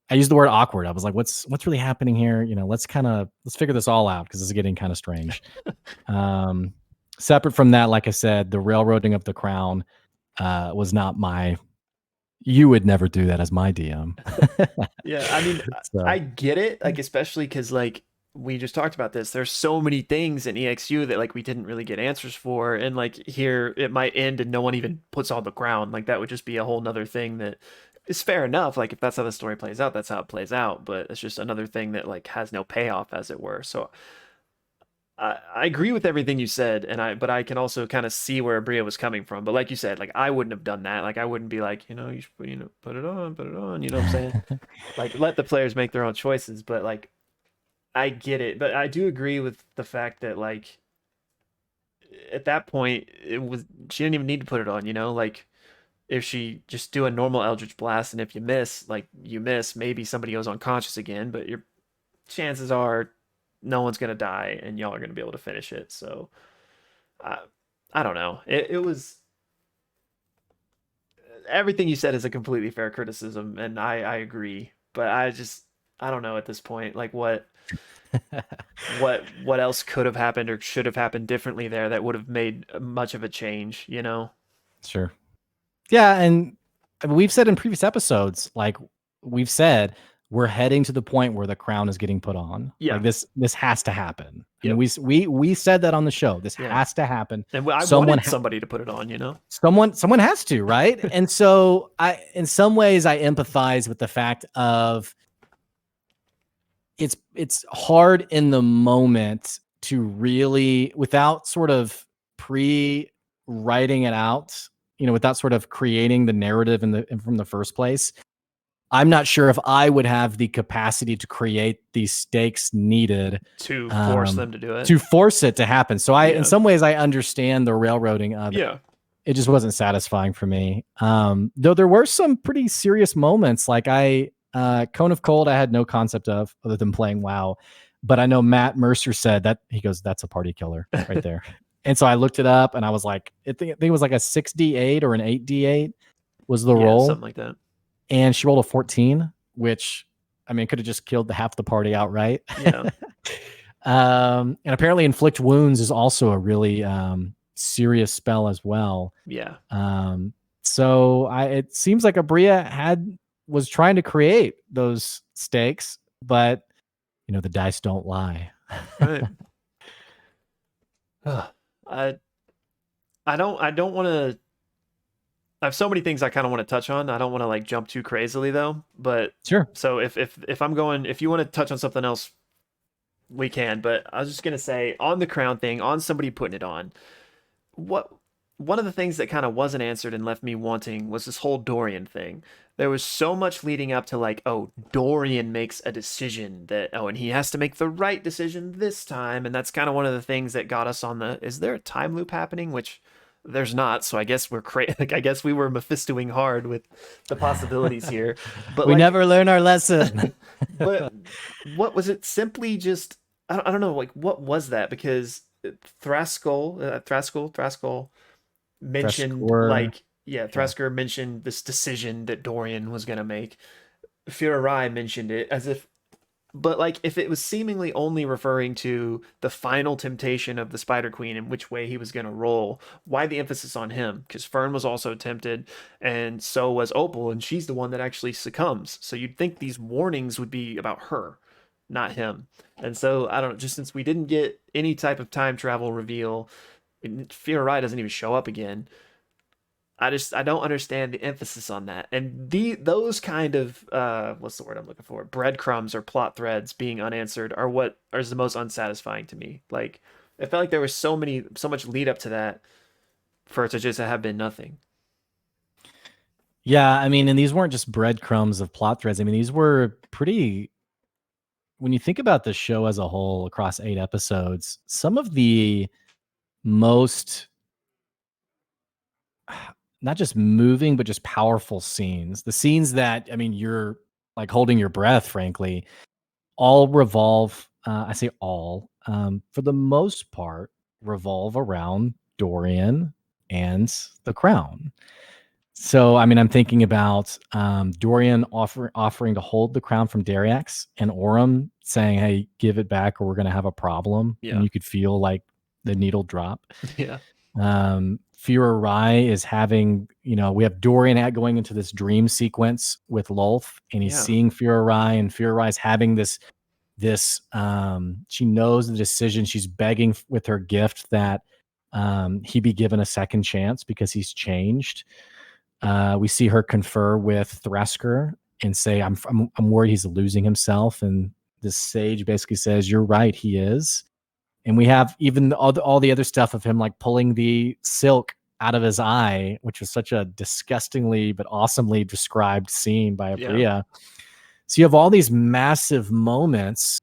I used the word awkward. I was like, what's really happening here? Let's figure this all out because this is getting kind of strange. Separate from that, like I said, the railroading of the crown was not my. You would never do that as my DM. Yeah, I mean, I So get it, like especially because like we just talked about this. There's so many things in EXU that like we didn't really get answers for, and like here it might end and no one even puts on the ground. Like that would just be a whole nother thing that is fair enough. Like if that's how the story plays out, that's how it plays out. But it's just another thing that like has no payoff, as it were. So I agree with everything you said, but I can also kind of see where Bria was coming from. But like you said, like I wouldn't have done that. Like I wouldn't be like, you should put it on. You know what I'm saying? Like let the players make their own choices. But like I get it. But I do agree with the fact that like at that point she didn't even need to put it on. Like if she just do a normal Eldritch Blast and if you miss, like you miss, maybe somebody goes unconscious again. But your chances are no one's gonna die and y'all are gonna be able to finish it. So I, I don't know. It was everything you said is a completely fair criticism, and I agree. But I don't know at this point, like what else could have happened or should have happened differently there that would have made much of a change. sure. Yeah, and we've said in previous episodes, like we've said, we're heading to the point where the crown is getting put on. Yeah. Like this has to happen. I mean, Yep. we said that on the show. This Yeah. has to happen. And I Someone wanted somebody to put it on. someone has to, right? And so in some ways I empathize with the fact of it's hard in the moment to really, without sort of pre-writing it out, without sort of creating the narrative from the first place. I'm not sure if I would have the capacity to create these stakes needed To force them to do it. to force it to happen. So in Yeah. some ways, I understand the railroading of it. Yeah. It just wasn't satisfying for me. Though there were some pretty serious moments. Like Cone of Cold, I had no concept of other than playing WoW. But I know Matt Mercer said that, he goes, that's a party killer right there. And so I looked it up and I was like, I think it was like a 6d8 or an 8d8 was the roll. Something like that. And she rolled a 14, which, I mean, could have just killed half the party outright. Yeah. And apparently inflict wounds is also a really serious spell as well. Yeah. So it seems like Abria was trying to create those stakes, but the dice don't lie. Right. I I don't want to. I have so many things I kind of want to touch on. I don't want to like jump too crazily though. But Sure. so if I'm going, if you want to touch on something else, we can. But I was just gonna say on the crown thing, on somebody putting it on. What one of the things that kind of wasn't answered and left me wanting was this whole Dorian thing. There was so much leading up to like, oh, Dorian makes a decision that, oh, and he has to make the right decision this time, and that's kind of one of the things that got us on the, is there a time loop happening? Which there's not, so I guess we're like I guess we were Mephistoing hard with the possibilities here. But We like never learn our lesson. but what was it simply just I don't know, like what was that? Because Thraskell mentioned Threscore. like yeah, Yeah. Thrasker mentioned this decision that Dorian was gonna make. fy'ra mentioned it as if but like if it was seemingly only referring to the final temptation of the Spider Queen and which way he was gonna roll, why the emphasis on him? Because Fern was also tempted, and so was Opal, and she's the one that actually succumbs. So you'd think these warnings would be about her, not him. And so I don't know, just since we didn't get any type of time travel reveal, fy'ra doesn't even show up again. I don't understand the emphasis on that. And those kind of what's the word I'm looking for? Breadcrumbs or plot threads being unanswered are what is the most unsatisfying to me. Like it felt like there was so much lead up to that for it to just have been nothing. Yeah, I mean, and these weren't just breadcrumbs of plot threads. I mean, these were pretty, when you think about the show as a whole across 8 episodes, some of the most not just moving but just powerful scenes. The scenes that, I mean, you're like holding your breath, frankly, all revolve, I say all, for the most part, revolve around Dorian and the crown. So, I mean, I'm thinking about Dorian offering to hold the crown from Dariax, and Orem saying, "Hey, give it back, or we're going to have a problem." And Yeah. you could feel like the needle drop. Yeah. Fy'ra Rai is having, we have Dorian going into this dream sequence with Lolth, and he's Yeah. seeing Fy'ra Rai, and Fy'ra Rai's having she knows the decision. She's begging with her gift that he be given a second chance because he's changed. We see her confer with Thrasker and say, I'm worried he's losing himself. And this sage basically says, "You're right, he is." And we have even all the other stuff of him like pulling the silk out of his eye, which was such a disgustingly but awesomely described scene by Yeah. Abria. So you have all these massive moments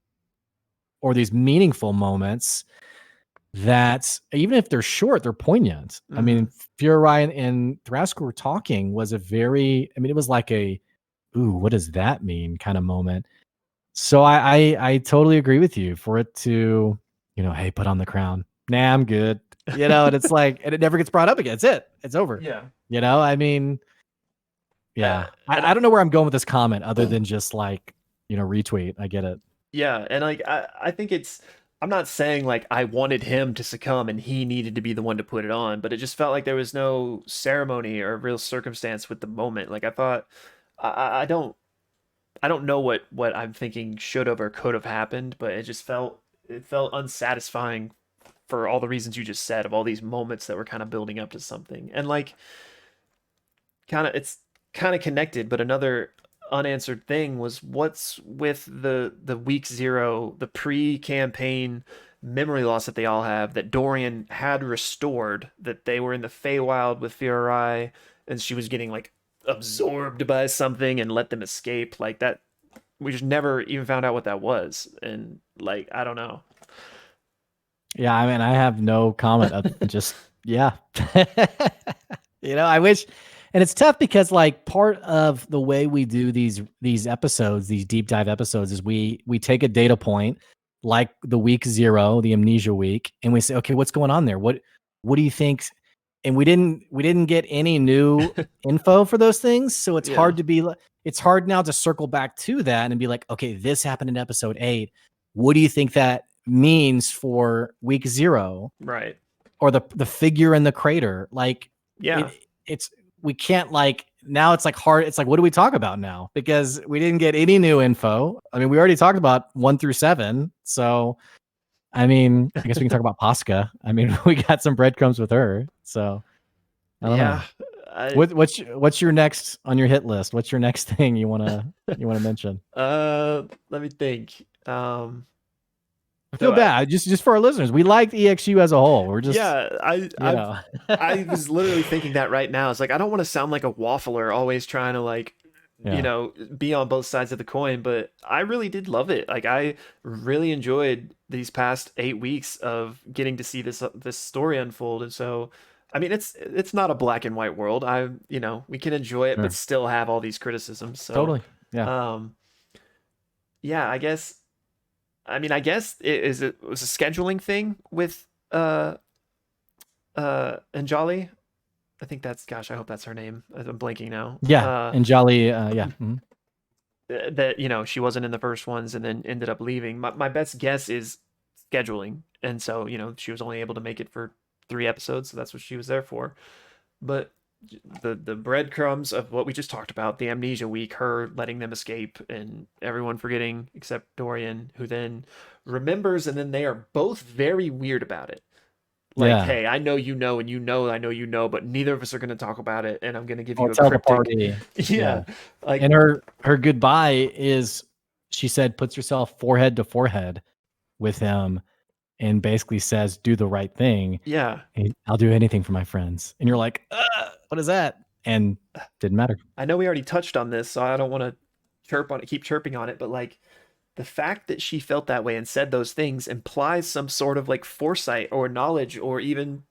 or these meaningful moments that, even if they're short, they're poignant. I Mm-hmm. mean, Fy'ra and Thrasker were talking was a very, I mean, it was like a, ooh, what does that mean kind of moment. So I totally agree with you for it to, hey, put on the crown. Nah, I'm good. And it's like, and it never gets brought up again. It's it. It's over. Yeah. I mean, yeah. And I don't know where I'm going with this comment other than just like, retweet. I get it. yeah, and like I think it's I'm not saying like I wanted him to succumb and he needed to be the one to put it on, but it just felt like there was no ceremony or real circumstance with the moment. Like I thought I don't know what I'm thinking should have or could have happened, but it felt unsatisfying for all the reasons you just said of all these moments that were kind of building up to something. And like it's kind of connected, but another unanswered thing was what's with the week zero, the pre-campaign memory loss that they all have that Dorian had restored, that they were in the Feywild with fy'ra and she was getting like absorbed by something and let them escape like that. We just never even found out what that was, and like I don't know. Yeah, I mean, I have no comment. Just yeah, I wish, and it's tough because like part of the way we do these episodes, these deep dive episodes, is we take a data point like the week zero, the amnesia week, and we say, okay, what's going on there? What do you think? And we didn't get any new info for those things, so Yeah, it's hard now to circle back to that and be like, okay, this happened in episode 8. What do you think that means for week zero, right. or the figure in the crater? Like Yeah, it's we can't like, now it's like hard. It's like, what do we talk about now? Because we didn't get any new info. I mean, we already talked about 1 through 7. So I mean, I guess we can talk about Pasca. I mean, we got some breadcrumbs with her. So I don't Yeah, know. I What's your next on your hit list? What's your next thing you wanna mention? let me think. I feel So I, bad just for our listeners. We liked EXU as a whole. We're just yeah, I you I've know. I was literally thinking that right now. It's like I don't want to sound like a waffler, always trying to like, Yeah, be on both sides of the coin, but I really did love it. Like I really enjoyed these past 8 weeks of getting to see this story unfold. And so, I mean, it's not a black and white world. We can enjoy it, but sure. still have all these criticisms. So, Totally. Yeah. um, yeah, I guess it was a scheduling thing with Anjali. I think that's, gosh, I hope that's her name. I'm blanking now. Yeah. And Jolly, yeah. That she wasn't in the first ones and then ended up leaving. My best guess is scheduling, and so she was only able to make it for 3 episodes, so that's what she was there for. But the breadcrumbs of what we just talked about, the amnesia week, her letting them escape, and everyone forgetting except Dorian, who then remembers, and then they are both very weird about it. Like, Yeah. hey, I know you know, and I know you know, but neither of us are going to talk about it, and I'm going to give I'll you a tell the cryptic, party. Yeah. yeah, like, And her goodbye is she said puts herself forehead to forehead with him and basically says, "Do the right thing. yeah. And I'll do anything for my friends." And you're like, "What is that?" And didn't matter. I know we already touched on this, so I don't want to keep chirping on it, but like the fact that she felt that way and said those things implies some sort of like foresight or knowledge or even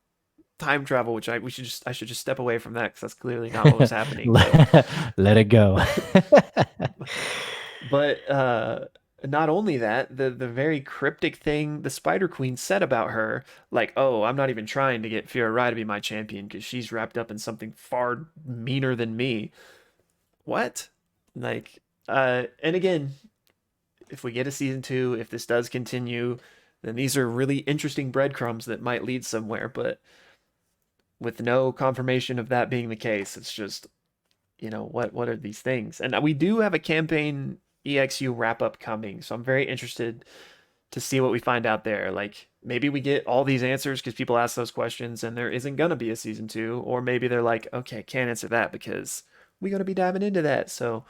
time travel, which I should just step away from that because that's clearly not what was happening. But Let it go. but not only that, the very cryptic thing the Spider Queen said about her, like, oh, I'm not even trying to get fy'ra to be my champion because she's wrapped up in something far meaner than me. What? Like, and again, if we get a season two, if this does continue, then these are really interesting breadcrumbs that might lead somewhere. But with no confirmation of that being the case, it's just, what are these things? And we do have a campaign EXU wrap up coming, so I'm very interested to see what we find out there. Like maybe we get all these answers because people ask those questions, and there isn't gonna be a season two, or maybe they're like, okay, can't answer that because we're gonna be diving into that. So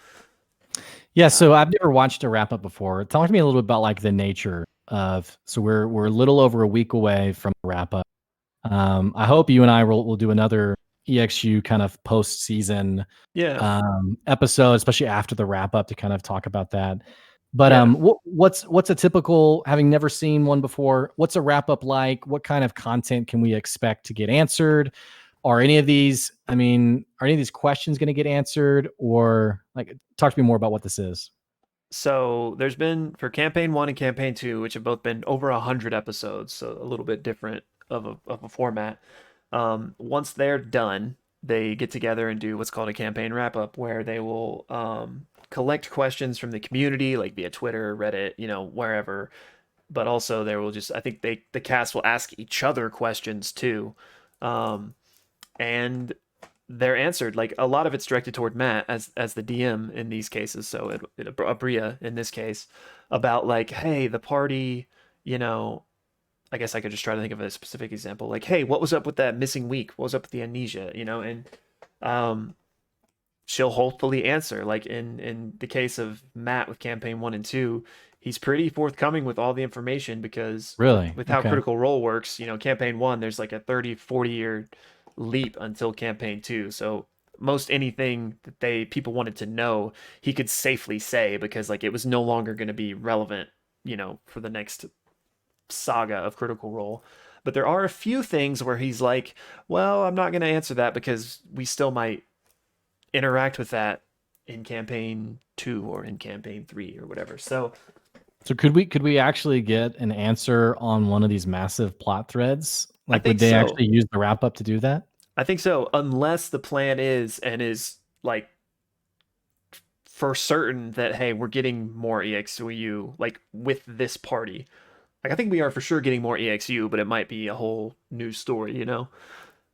Yeah, so uh, I've never watched a wrap up before. Talk to me a little bit about like the nature of. So we're a little over a week away from a wrap up. I hope you and I will do another EXU kind of post season yeah, episode, especially after the wrap up to kind of talk about that. But yeah. what's a typical, having never seen one before? What's a wrap up like? What kind of content can we expect to get answered? Are any of these? I mean, are any of these questions going to get answered? Or like, talk to me more about what this is. So there's been for campaign one and campaign two, which have both been over 100 episodes, so a little bit different of a format. Once they're done, they get together and do what's called a campaign wrap up, where they will collect questions from the community, like via Twitter, Reddit, wherever. But also there will just, I think the cast will ask each other questions too, um, and they're answered. Like a lot of it's directed toward Matt as the DM in these cases. So Abria in this case about like, hey, the party, you know, I guess I could just try to think of a specific example. Like, hey, what was up with that missing week? What was up with the amnesia? And um, she'll hopefully answer. Like in the case of Matt with campaign one and two, he's pretty forthcoming with all the information because with Really? with how Okay. Critical Role works, campaign one, there's like a 30-40 year leap until campaign two. So most anything that people wanted to know, he could safely say because like it was no longer going to be relevant, for the next saga of Critical Role. But there are a few things where he's like, well, I'm not going to answer that because we still might interact with that in campaign two or in campaign three or whatever. So So could we actually get an answer on one of these massive plot threads? I Like, would think they so. actually use the wrap up to do that? I think so, unless the plan is like for certain that hey, we're getting more EXU like with this party. Like I think we are for sure getting more EXU, but it might be a whole new story.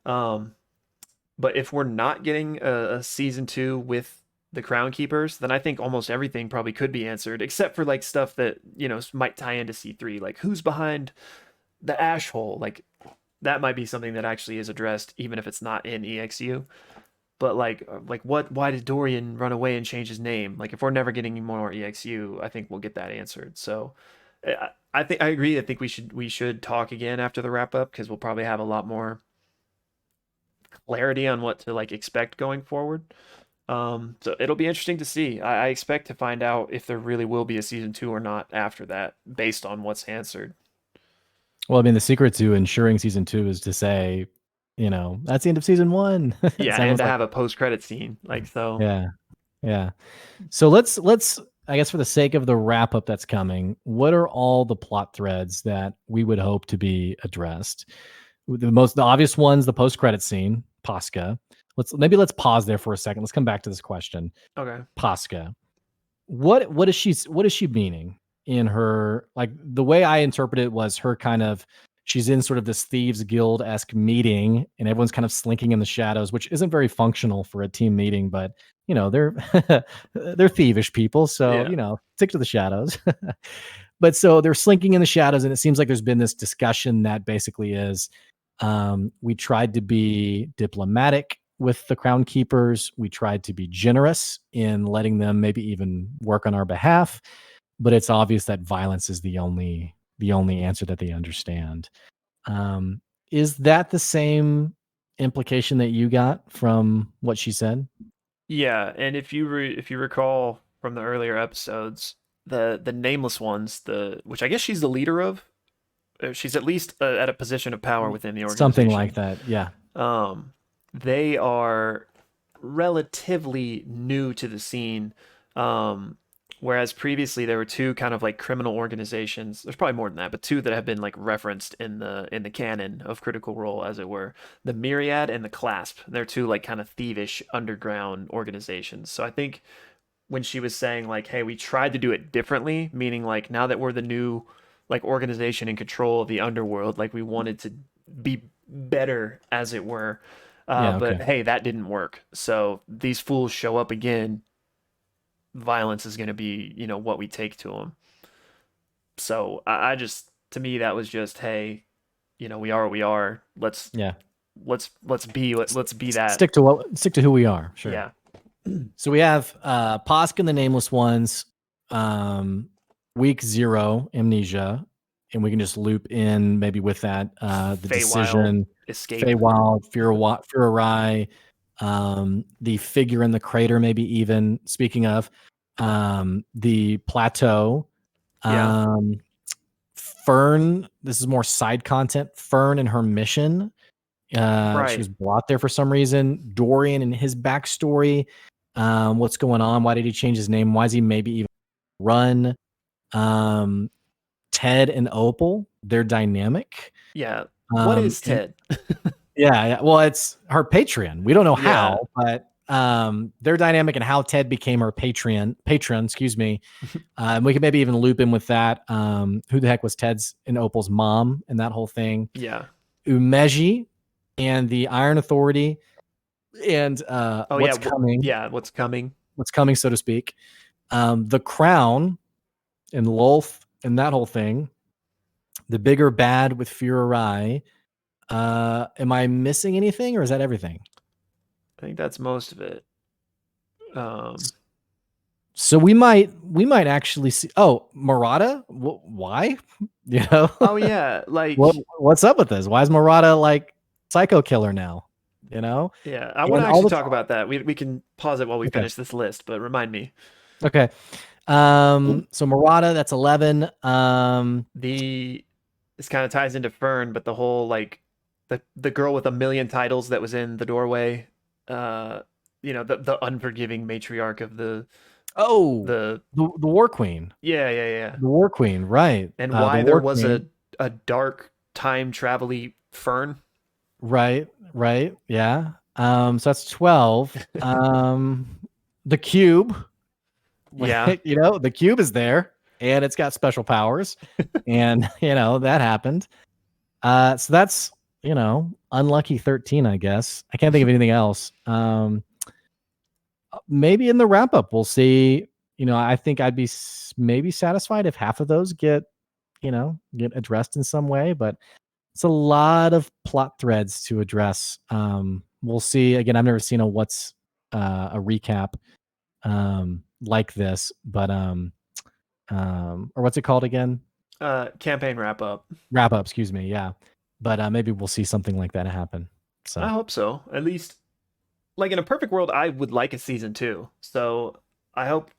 Um, but if we're not getting a season two with the Crown Keepers, then I think almost everything probably could be answered, except for like stuff that might tie into C3, like who's behind the ash hole, like that might be something that actually is addressed, even if it's not in EXU. But like what? Why did Dorian run away and change his name? Like, if we're never getting any more EXU, I think we'll get that answered. So, I think I agree. I think we should talk again after the wrap up because we'll probably have a lot more clarity on what to like expect going forward. So it'll be interesting to see. I expect to find out if there really will be a season 2 or not after that, based on what's answered. Well, I mean, the secret to ensuring season 2 is to say, that's the end of season 1. Yeah, So and everyone's to like, have a post credit scene, like so. yeah, yeah. So let's I guess for the sake of the wrap up that's coming, what are all the plot threads that we would hope to be addressed? The obvious ones, the post credit scene, Pasca. Let's pause there for a second. Let's come back to this question. Okay. Pasca. What is she meaning in her, like, the way I interpret it was her kind of, she's in sort of this thieves guild-esque meeting and everyone's kind of slinking in the shadows, which isn't very functional for a team meeting, but they're they're thievish people, so Yeah. stick to the shadows. But so they're slinking in the shadows, and it seems like there's been this discussion that basically is, we tried to be diplomatic with the crown keepers. We tried to be generous in letting them maybe even work on our behalf, but it's obvious that violence is the only answer that they understand. Um, is that the same implication that you got from what she said? Yeah, and if you recall from the earlier episodes, the nameless ones, the which I guess she's the leader of, she's at least at a position of power within the Something like organization. that. Yeah. Um, they are relatively new to the scene. Um, whereas previously there were two kind of like criminal organizations. There's probably more than that, but two that have been like referenced in the canon of Critical Role, as it were. The Myriad and the Clasp. They're two like kind of thievish underground organizations. So I think when she was saying like, "Hey, we tried to do it differently," meaning like now that we're the new like organization in control of the underworld, like we wanted to be better, as it were. Yeah. But Okay. hey, that didn't work. So these fools show up again. Violence is going to be, what we take to them. So I just, to me, that was just, hey, we are what we are. Let's Yeah. let's be let's be that. Stick to who we are. Sure. Yeah, So we have Posk and the Nameless Ones, um, week 0, Amnesia, and we can just loop in maybe with that the Feywild decision, escape. Feywild, fy'ra, the figure in the crater, maybe even. Speaking of the plateau, Yeah, um, Fern. This is more side content. Fern and her mission. She right. was brought there for some reason. Dorian and his backstory. What's going on? Why did he change his name? Why is he maybe even run? Um, Ted and Opal, their dynamic. Yeah. What is And Ted? yeah, well, it's her Patreon. We don't know Yeah. how, but their dynamic and how Ted became her patron, excuse me. And we could maybe even loop in with that. Who the heck was Ted's and Opal's mom and that whole thing? Yeah. Umeji and the Iron Authority and Oh yeah. Yeah. what's coming, so to speak. The Crown and Lolth and that whole thing. The bigger bad with fy'ra. Am I missing anything, or is that everything? I think that's most of it. Um. So we might actually see. Oh, myr'atta. Why? You know, Oh yeah. Like. what's up with this? Why is myr'atta like psycho killer now? You know, Yeah. I want and to all actually the talk about that. We can pause it while we okay, finish this list, but remind me. okay. So myr'atta, that's 11. The This kind of ties into Fern, but the whole like the girl with a million titles that was in the doorway. Uh. The unforgiving matriarch of Oh, the the War Queen. yeah, yeah, yeah. The War Queen, right. And The why there War was Queen. a dark time travel Fern. Right, right. Yeah. So that's 12. The cube, Yeah. the cube is there and it's got special powers. And that happened. So that's, unlucky 13, I guess. I can't think of anything else. Maybe in the wrap up, we'll see. I think I'd be maybe satisfied if half of those get addressed in some way, but it's a lot of plot threads to address. We'll see. Again, I've never seen a recap like this, but or what's it called again? Campaign wrap up. Wrap up, excuse me. Yeah, but maybe we'll see something like that happen. I So hope so. At least, like in a perfect world, I would like a season two. So I hope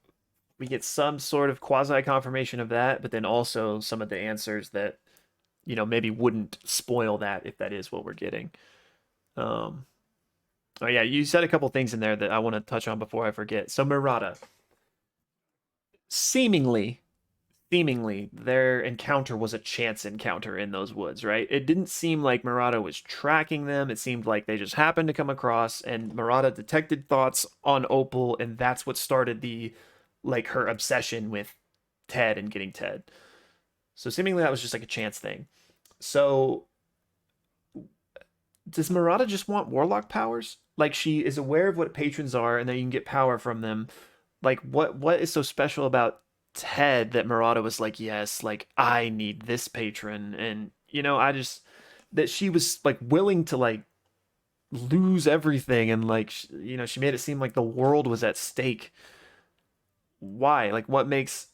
we get some sort of quasi confirmation of that, but then also some of the answers that maybe wouldn't spoil that if that is what we're getting. Um, oh yeah, you said a couple things in there that I want to touch on before I forget. So myr'atta, seemingly their encounter was a chance encounter in those woods, right? It didn't seem like myr'atta was tracking them. It seemed like they just happened to come across, and myr'atta detected thoughts on Opal, and that's what started the like her obsession with Ted and getting Ted. So seemingly that was just like a chance thing. So does myr'atta just want warlock powers? Like she is aware of what patrons are, and then you can get power from them. Like what is so special about Ted that myr'atta was like, yes, like I need this patron, and I just that she was like willing to like lose everything, and like she made it seem like the world was at stake. Why? Like what makes?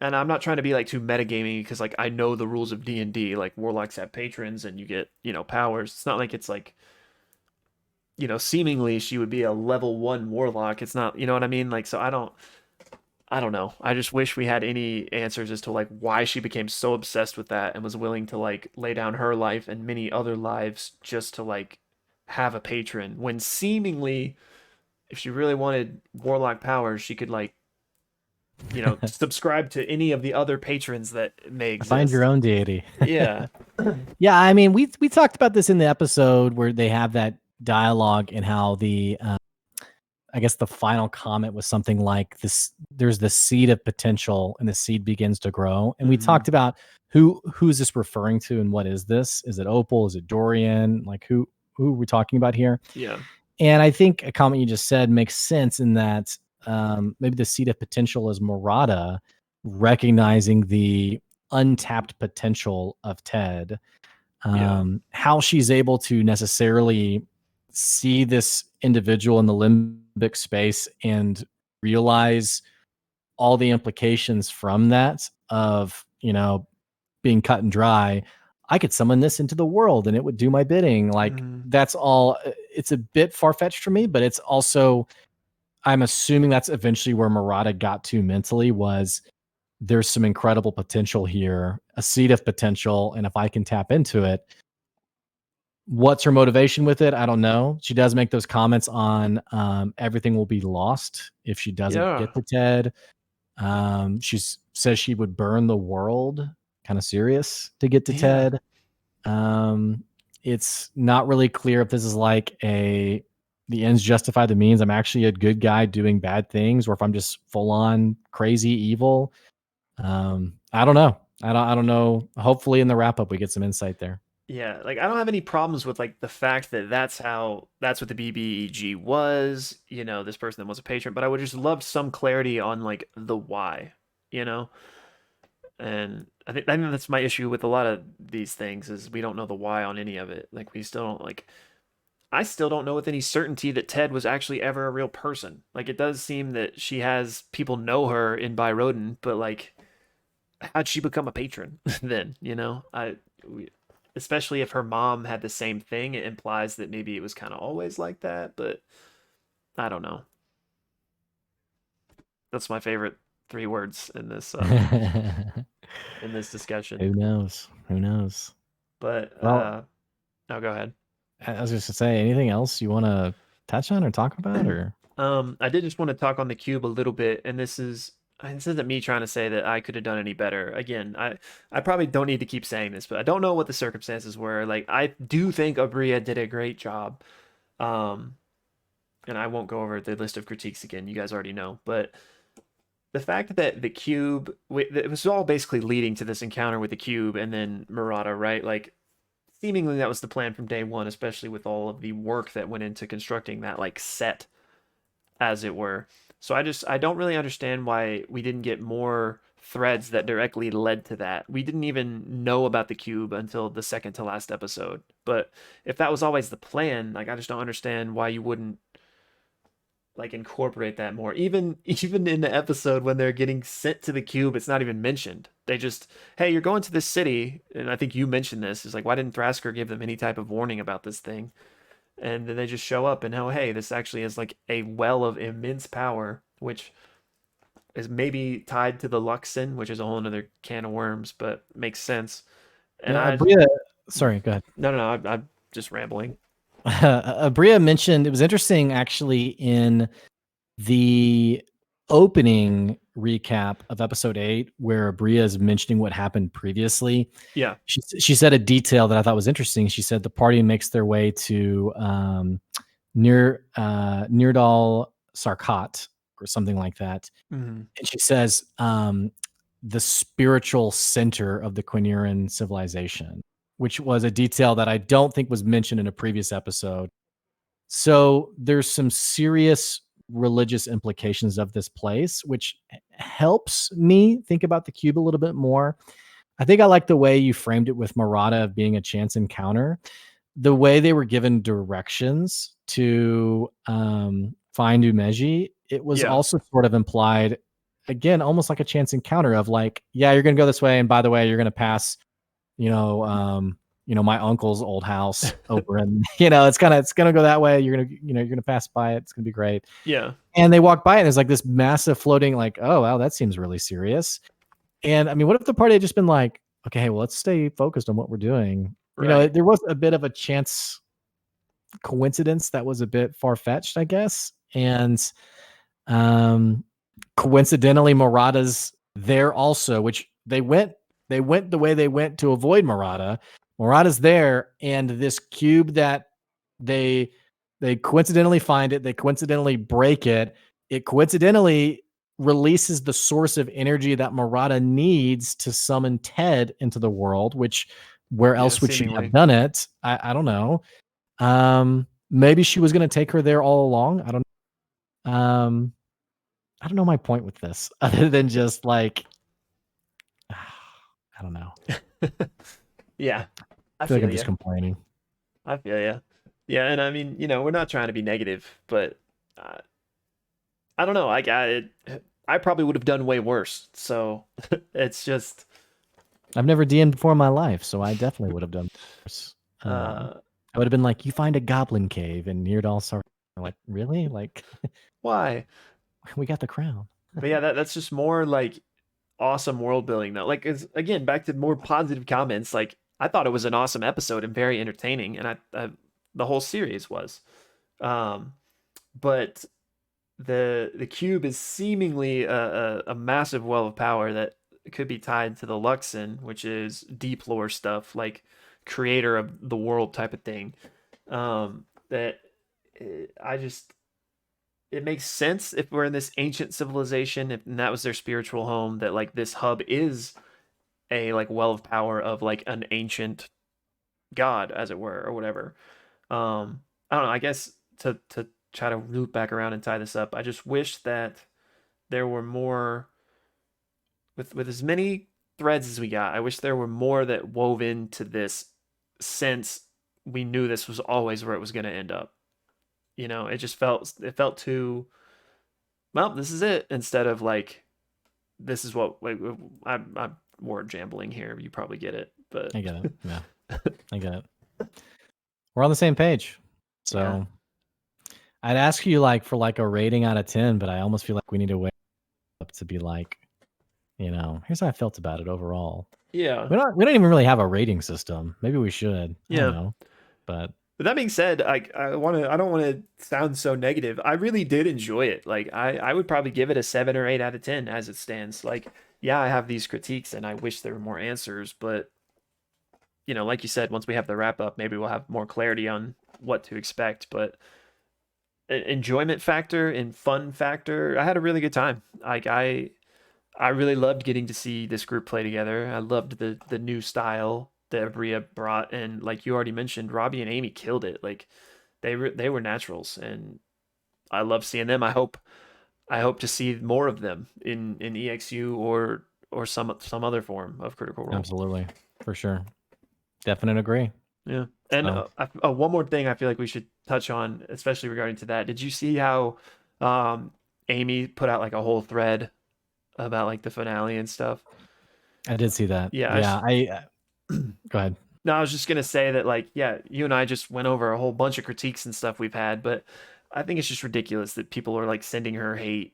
And I'm not trying to be like too metagaming because like I know the rules of D&D. Like warlocks have patrons, and you get powers. It's not like it's like seemingly she would be a level 1 warlock. It's not, you know what I mean? Like, so I don't know. I just wish we had any answers as to like why she became so obsessed with that and was willing to like lay down her life and many other lives just to like have a patron when seemingly if she really wanted warlock powers, she could like, subscribe to any of the other patrons that may find your exist. own deity. Yeah. Yeah, I mean, we talked about this in the episode where they have that dialogue and how the I guess the final comment was something like this: there's the seed of potential and the seed begins to grow. And we Hmm. talked about who's this referring to and what is this? Is it Opal? Is it Dorian? Like who are we talking about here? Yeah. And I think a comment you just said makes sense in that maybe the seed of potential is myr'atta recognizing the untapped potential of Ted. Yeah. How she's able to necessarily see this individual in the limbic space and realize all the implications from that of being cut and dry. I could summon this into the world and it would do my bidding. Like Hmm. that's all. It's a bit far-fetched for me, but it's also, I'm assuming that's eventually where myr'atta got to mentally, was there's some incredible potential here, a seed of potential, and if I can tap into it. What's her motivation with it? I don't know. She does make those comments on everything will be lost if she doesn't Yeah. get to Ted. She says she would burn the world, kind of serious, to get to Yeah. Ted. Um, it's not really clear if this is like the ends justify the means. I'm actually a good guy doing bad things, or if I'm just full on crazy evil. I don't know. I don't know. Hopefully, in the wrap up, we get some insight there. Yeah, like I don't have any problems with like the fact that that's what the BBEG was, this person that was a patron, but I would just love some clarity on like the why, you know? And I think that's my issue with a lot of these things is we don't know the why on any of it. Like we still don't like I still don't know with any certainty that Ted was actually ever a real person. Like it does seem that she has people know her in Byroden, but like how'd she become a patron then, especially if her mom had the same thing, it implies that maybe it was kind of always like that, but I don't know. That's my favorite 3 words in this discussion. Who knows? Who knows? But Well, no, go ahead. I was just to say, anything else you want to touch on or talk about, or I did just want to talk on the cube a little bit, and this isn't me trying to say that I could have done any better. Again, I probably don't need to keep saying this, but I don't know what the circumstances were. Like I do think Abria did a great job. Um, and I won't go over the list of critiques again. You guys already know, but the fact that the cube, it was all basically leading to this encounter with the cube and then myr'atta, right? Like seemingly that was the plan from day one, especially with all of the work that went into constructing that like set, as it were. So I don't really understand why we didn't get more threads that directly led to that. We didn't even know about the cube until the second to last episode. But if that was always the plan, like I just don't understand why you wouldn't like incorporate that more. Even in the episode when they're getting sent to the cube, it's not even mentioned. They just, hey, you're going to this city, and I think you mentioned this. Is like, why didn't Thrasker give them any type of warning about this thing? And then they just show up and oh, hey, this actually is like a well of immense power, which is maybe tied to the Luxon, which is a whole other can of worms, but makes sense. And Yeah, I, Bria. Sorry, go ahead. no, I'm just rambling. Bria mentioned it was interesting actually in the opening recap of episode 8 where Bria is mentioning what happened previously. Yeah. She said a detail that I thought was interesting. She said the party makes their way to Neardal Sarkat or something like that. Mm-hmm. And she says the spiritual center of the Quineran civilization, which was a detail that I don't think was mentioned in a previous episode. So there's some serious religious implications of this place, which helps me think about the cube a little bit more. I think I like the way you framed it with myr'atta of being a chance encounter. The way they were given directions to find Umeji, it was Yeah. also sort of implied, again, almost like a chance encounter of like, yeah, you're going to go this way, and by the way, you're going to pass, my uncle's old house over, and it's gonna go that way. You're gonna pass by it. It's gonna be great. Yeah. And they walk by, and there's like this massive floating, like, oh wow, that seems really serious. And I mean, what if the party had just been like, okay, hey, well, let's stay focused on what we're doing. Right. There was a bit of a chance coincidence that was a bit far fetched, I guess. And coincidentally, myr'atta's there also, which they went the way they went to avoid myr'atta. Myr'atta's there, and this cube that they they coincidentally find it, they coincidentally break it. It coincidentally releases the source of energy that myr'atta needs to summon Ted into the world, which where Yeah. else would she have Seemingly. done it? I don't know. Maybe she was going to take her there all along. I don't know my point with this other than just like, I don't know. Yeah. I I feel like feel I'm just you. complaining. I feel you. Yeah, and I mean, we're not trying to be negative, but uh, I don't know. I probably would have done way worse. So it's just, I've never DM'd before in my life, so I definitely would have done worse. uh, I would have been like, you find a goblin cave and Neardal Sar. Like, really? Like, why? we got the crown. But yeah, that's just more like awesome world building though. Like, again, back to more positive comments. Like, I thought it was an awesome episode and very entertaining, and the whole series was. Um, but the cube is seemingly a massive well of power that could be tied to the Luxon, which is deep lore stuff, like creator of the world type of thing. That I just it makes sense if we're in this ancient civilization, if and that was their spiritual home, that like this hub is a like well of power of like an ancient god, as it were, or whatever. I don't know. I guess to try to loop back around and tie this up, I just wish that there were more with as many threads as we got. I wish there were more that wove into this since we knew this was always where it was going to end up. It felt too well, this is it instead of like this is what like I'm word jambling here. You probably get it, but I get it. Yeah, I get it. We're on the same page. yeah. So I'd ask you like for like a rating out of 10, but I almost feel like we need to wait up to be like, here's how I felt about it overall. Yeah. We don't even really have a rating system. Maybe we should. I don't Yeah. know. But But that being said, I don't want to sound so negative. I really did enjoy it. Like I would probably give it a 7 or 8 out of 10 as it stands. Like, yeah, I have these critiques and I wish there were more answers, but like you said, once we have the wrap up, maybe we'll have more clarity on what to expect. But enjoyment factor and fun factor, I had a really good time. Like I really loved getting to see this group play together. I loved the new style that Bria brought, and like you already mentioned, Robbie and Amy killed it. Like they were naturals, and I love seeing them. I hope to see more of them in EXU or or some other form of Critical Role. Absolutely, for sure. Definite agree. Yeah. And So one more thing I feel like we should touch on, especially regarding to that. Did you see how um, Amy put out like a whole thread about like the finale and stuff? I did see that. Yeah, Yeah, I go ahead. no, I was just gonna say that like, yeah, you and I just went over a whole bunch of critiques and stuff we've had, but I think it's just ridiculous that people are like sending her hate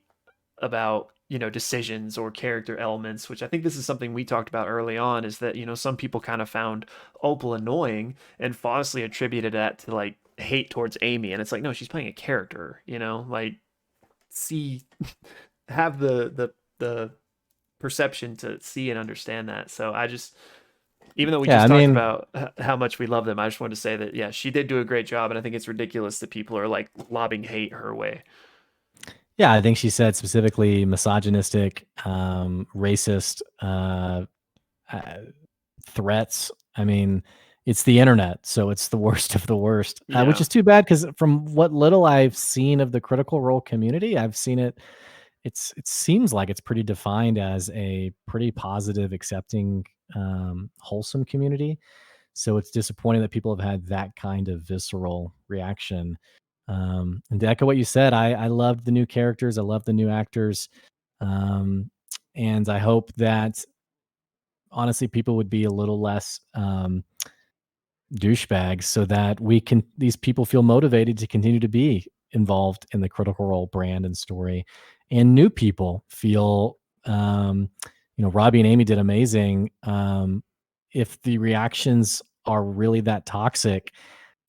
about, decisions or character elements, which I think this is something we talked about early on, is that, some people kind of found Opal annoying and falsely attributed that to like hate towards Amy. And it's like, no, she's playing a character, like see have the perception to see and understand that. So I just, even though we Yeah, just I talked mean, about how much we love them, I just wanted to say that yeah, she did do a great job, and I think it's ridiculous that people are like lobbing hate her way. yeah, I think she said specifically misogynistic, racist uh, threats. I mean, it's the internet, so it's the worst of the worst, which Yeah, is too bad because from what little I've seen of the Critical Role community, I've seen it. It seems like it's pretty defined as a pretty positive, accepting, wholesome community. So it's disappointing that people have had that kind of visceral reaction. And to echo what you said, I loved the new characters. I love the new actors. Um, and I hope that honestly people would be a little less douchebags so that these people feel motivated to continue to be involved in the Critical Role brand and story, and new people feel Robbie and Amy did amazing. If the reactions are really that toxic,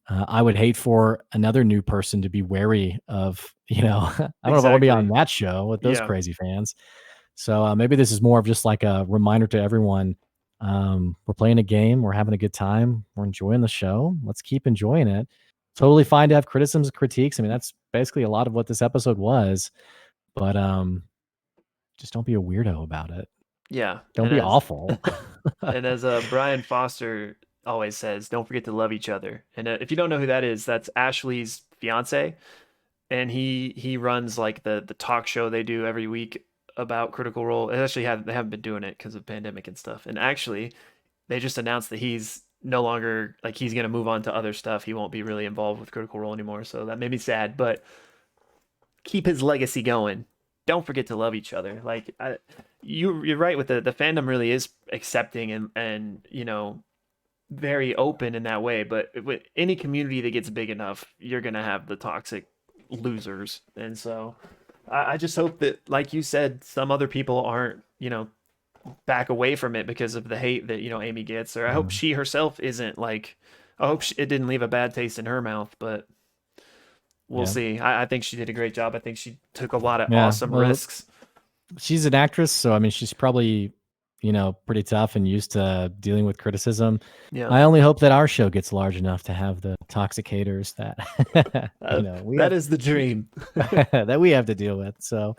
I would hate for another new person to be wary of, I don't know if I want to be on exactly. that show with those Yeah. crazy fans. So maybe this is more of just like a reminder to everyone. We're playing a game. We're having a good time. We're enjoying the show. Let's keep enjoying it. Totally fine to have criticisms, critiques. I mean, that's basically a lot of what this episode was. But just don't be a weirdo about it. Yeah. Don't be awful. And as Brian Foster always says, don't forget to love each other. And if you don't know who that is, that's Ashley's fiance, and he runs like the talk show they do every week about Critical Role. They haven't been doing it because of pandemic and stuff. And actually, they just announced that he's no longer like he's gonna move on to other stuff. He won't be really involved with Critical Role anymore. So that made me sad, but keep his legacy going. Don't forget to love each other. Like you're right with the fandom really is accepting and very open in that way. But with any community that gets big enough, you're gonna have the toxic losers. And so I just hope that, like you said, some other people aren't back away from it because of the hate that Amy gets. Or I hope Mhm. she herself isn't like. I hope it didn't leave a bad taste in her mouth, but we'll Yeah. see. I think she did a great job. I think she took a lot of Yeah. awesome Well, risks. she's an actress, so I mean, she's probably, pretty tough and used to dealing with criticism. Yeah, I only hope that our show gets large enough to have the toxic haters that we that have is the dream. that we have to deal with. So,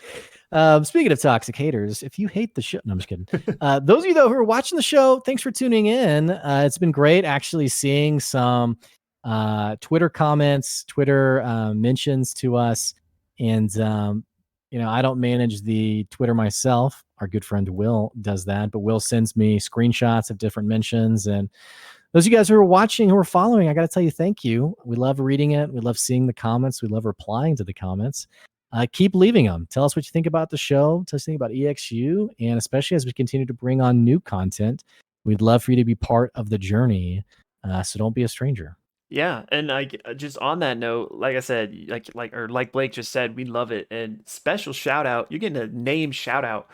speaking of toxic haters, if you hate the show, no, I'm just kidding. Those of you though who are watching the show, thanks for tuning in. It's been great actually seeing some Twitter comments, Twitter mentions to us, and I don't manage the Twitter myself. Our good friend Will does that, but Will sends me screenshots of different mentions. And those of you guys who are watching, who are following, I got to tell you, thank you. We love reading it. We love seeing the comments. We love replying to the comments. Keep leaving them. Tell us what you think about the show. Tell us what you think about EXU. And especially as we continue to bring on new content, we'd love for you to be part of the journey. So don't be a stranger. Yeah, and like just on that note, like I said, like Blake just said, we love it. And special shout out, you're getting a name shout out.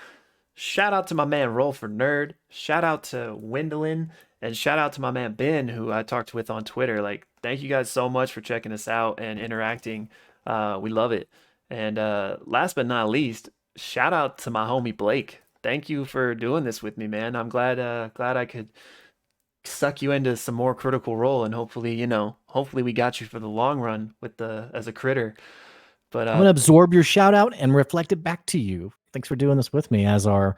Shout out to my man Roll for Nerd. Shout out to Wendolyn, and shout out to my man Ben, who I talked with on Twitter. Like, thank you guys so much for checking us out and interacting. We love it. And last but not least, shout out to my homie Blake. Thank you for doing this with me, man. I'm glad I could suck you into some more Critical Role, and hopefully, hopefully we got you for the long run with the as a critter. But I'm going to absorb your shout out and reflect it back to you. Thanks for doing this with me as our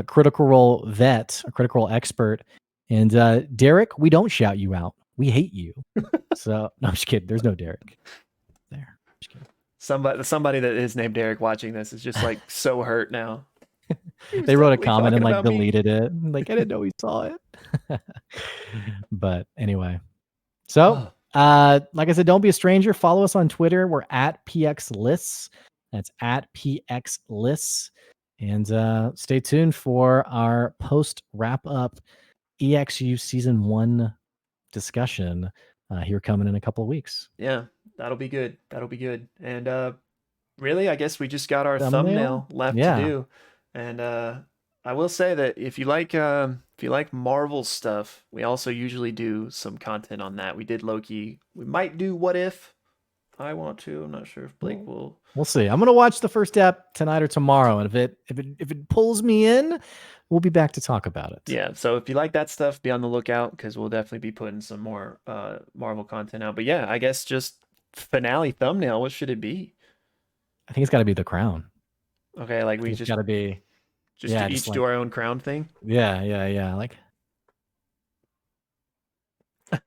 Critical Role vet, a Critical Role expert. And Derek, we don't shout you out. We hate you. So, no, I'm just kidding. There's no Derek there. Just kidding. somebody that is named Derek watching this is just like so hurt now. He was They wrote a definitely comment talking and like about me. deleted it. Like, I didn't know he saw it. But anyway. So like I said, don't be a stranger. Follow us on Twitter. We're at PXLists. That's at PXLists. And stay tuned for our post wrap up EXU season 1 discussion here coming in a couple of weeks. Yeah, that'll be good. That'll be good. And really, I guess we just got our Thumbnail? thumbnail left to Yeah. do. And I will say that if you like Marvel stuff, we also usually do some content on that. We did Loki. We might do What If. I want to. I'm not sure if Blake will. We'll see. I'm gonna watch the first step tonight or tomorrow, and if it pulls me in, we'll be back to talk about it. Yeah, so if you like that stuff, be on the lookout because we'll definitely be putting some more Marvel content out. But yeah, I guess just finale thumbnail. What should it be? I think it's got to be the crown. Okay, like I we think it's got to be, just yeah, to just each like, do our own crown thing. yeah. Like, All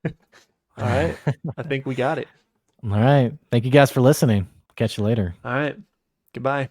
right, I think we got it. all right. Thank you guys for listening. Catch you later. All right, goodbye.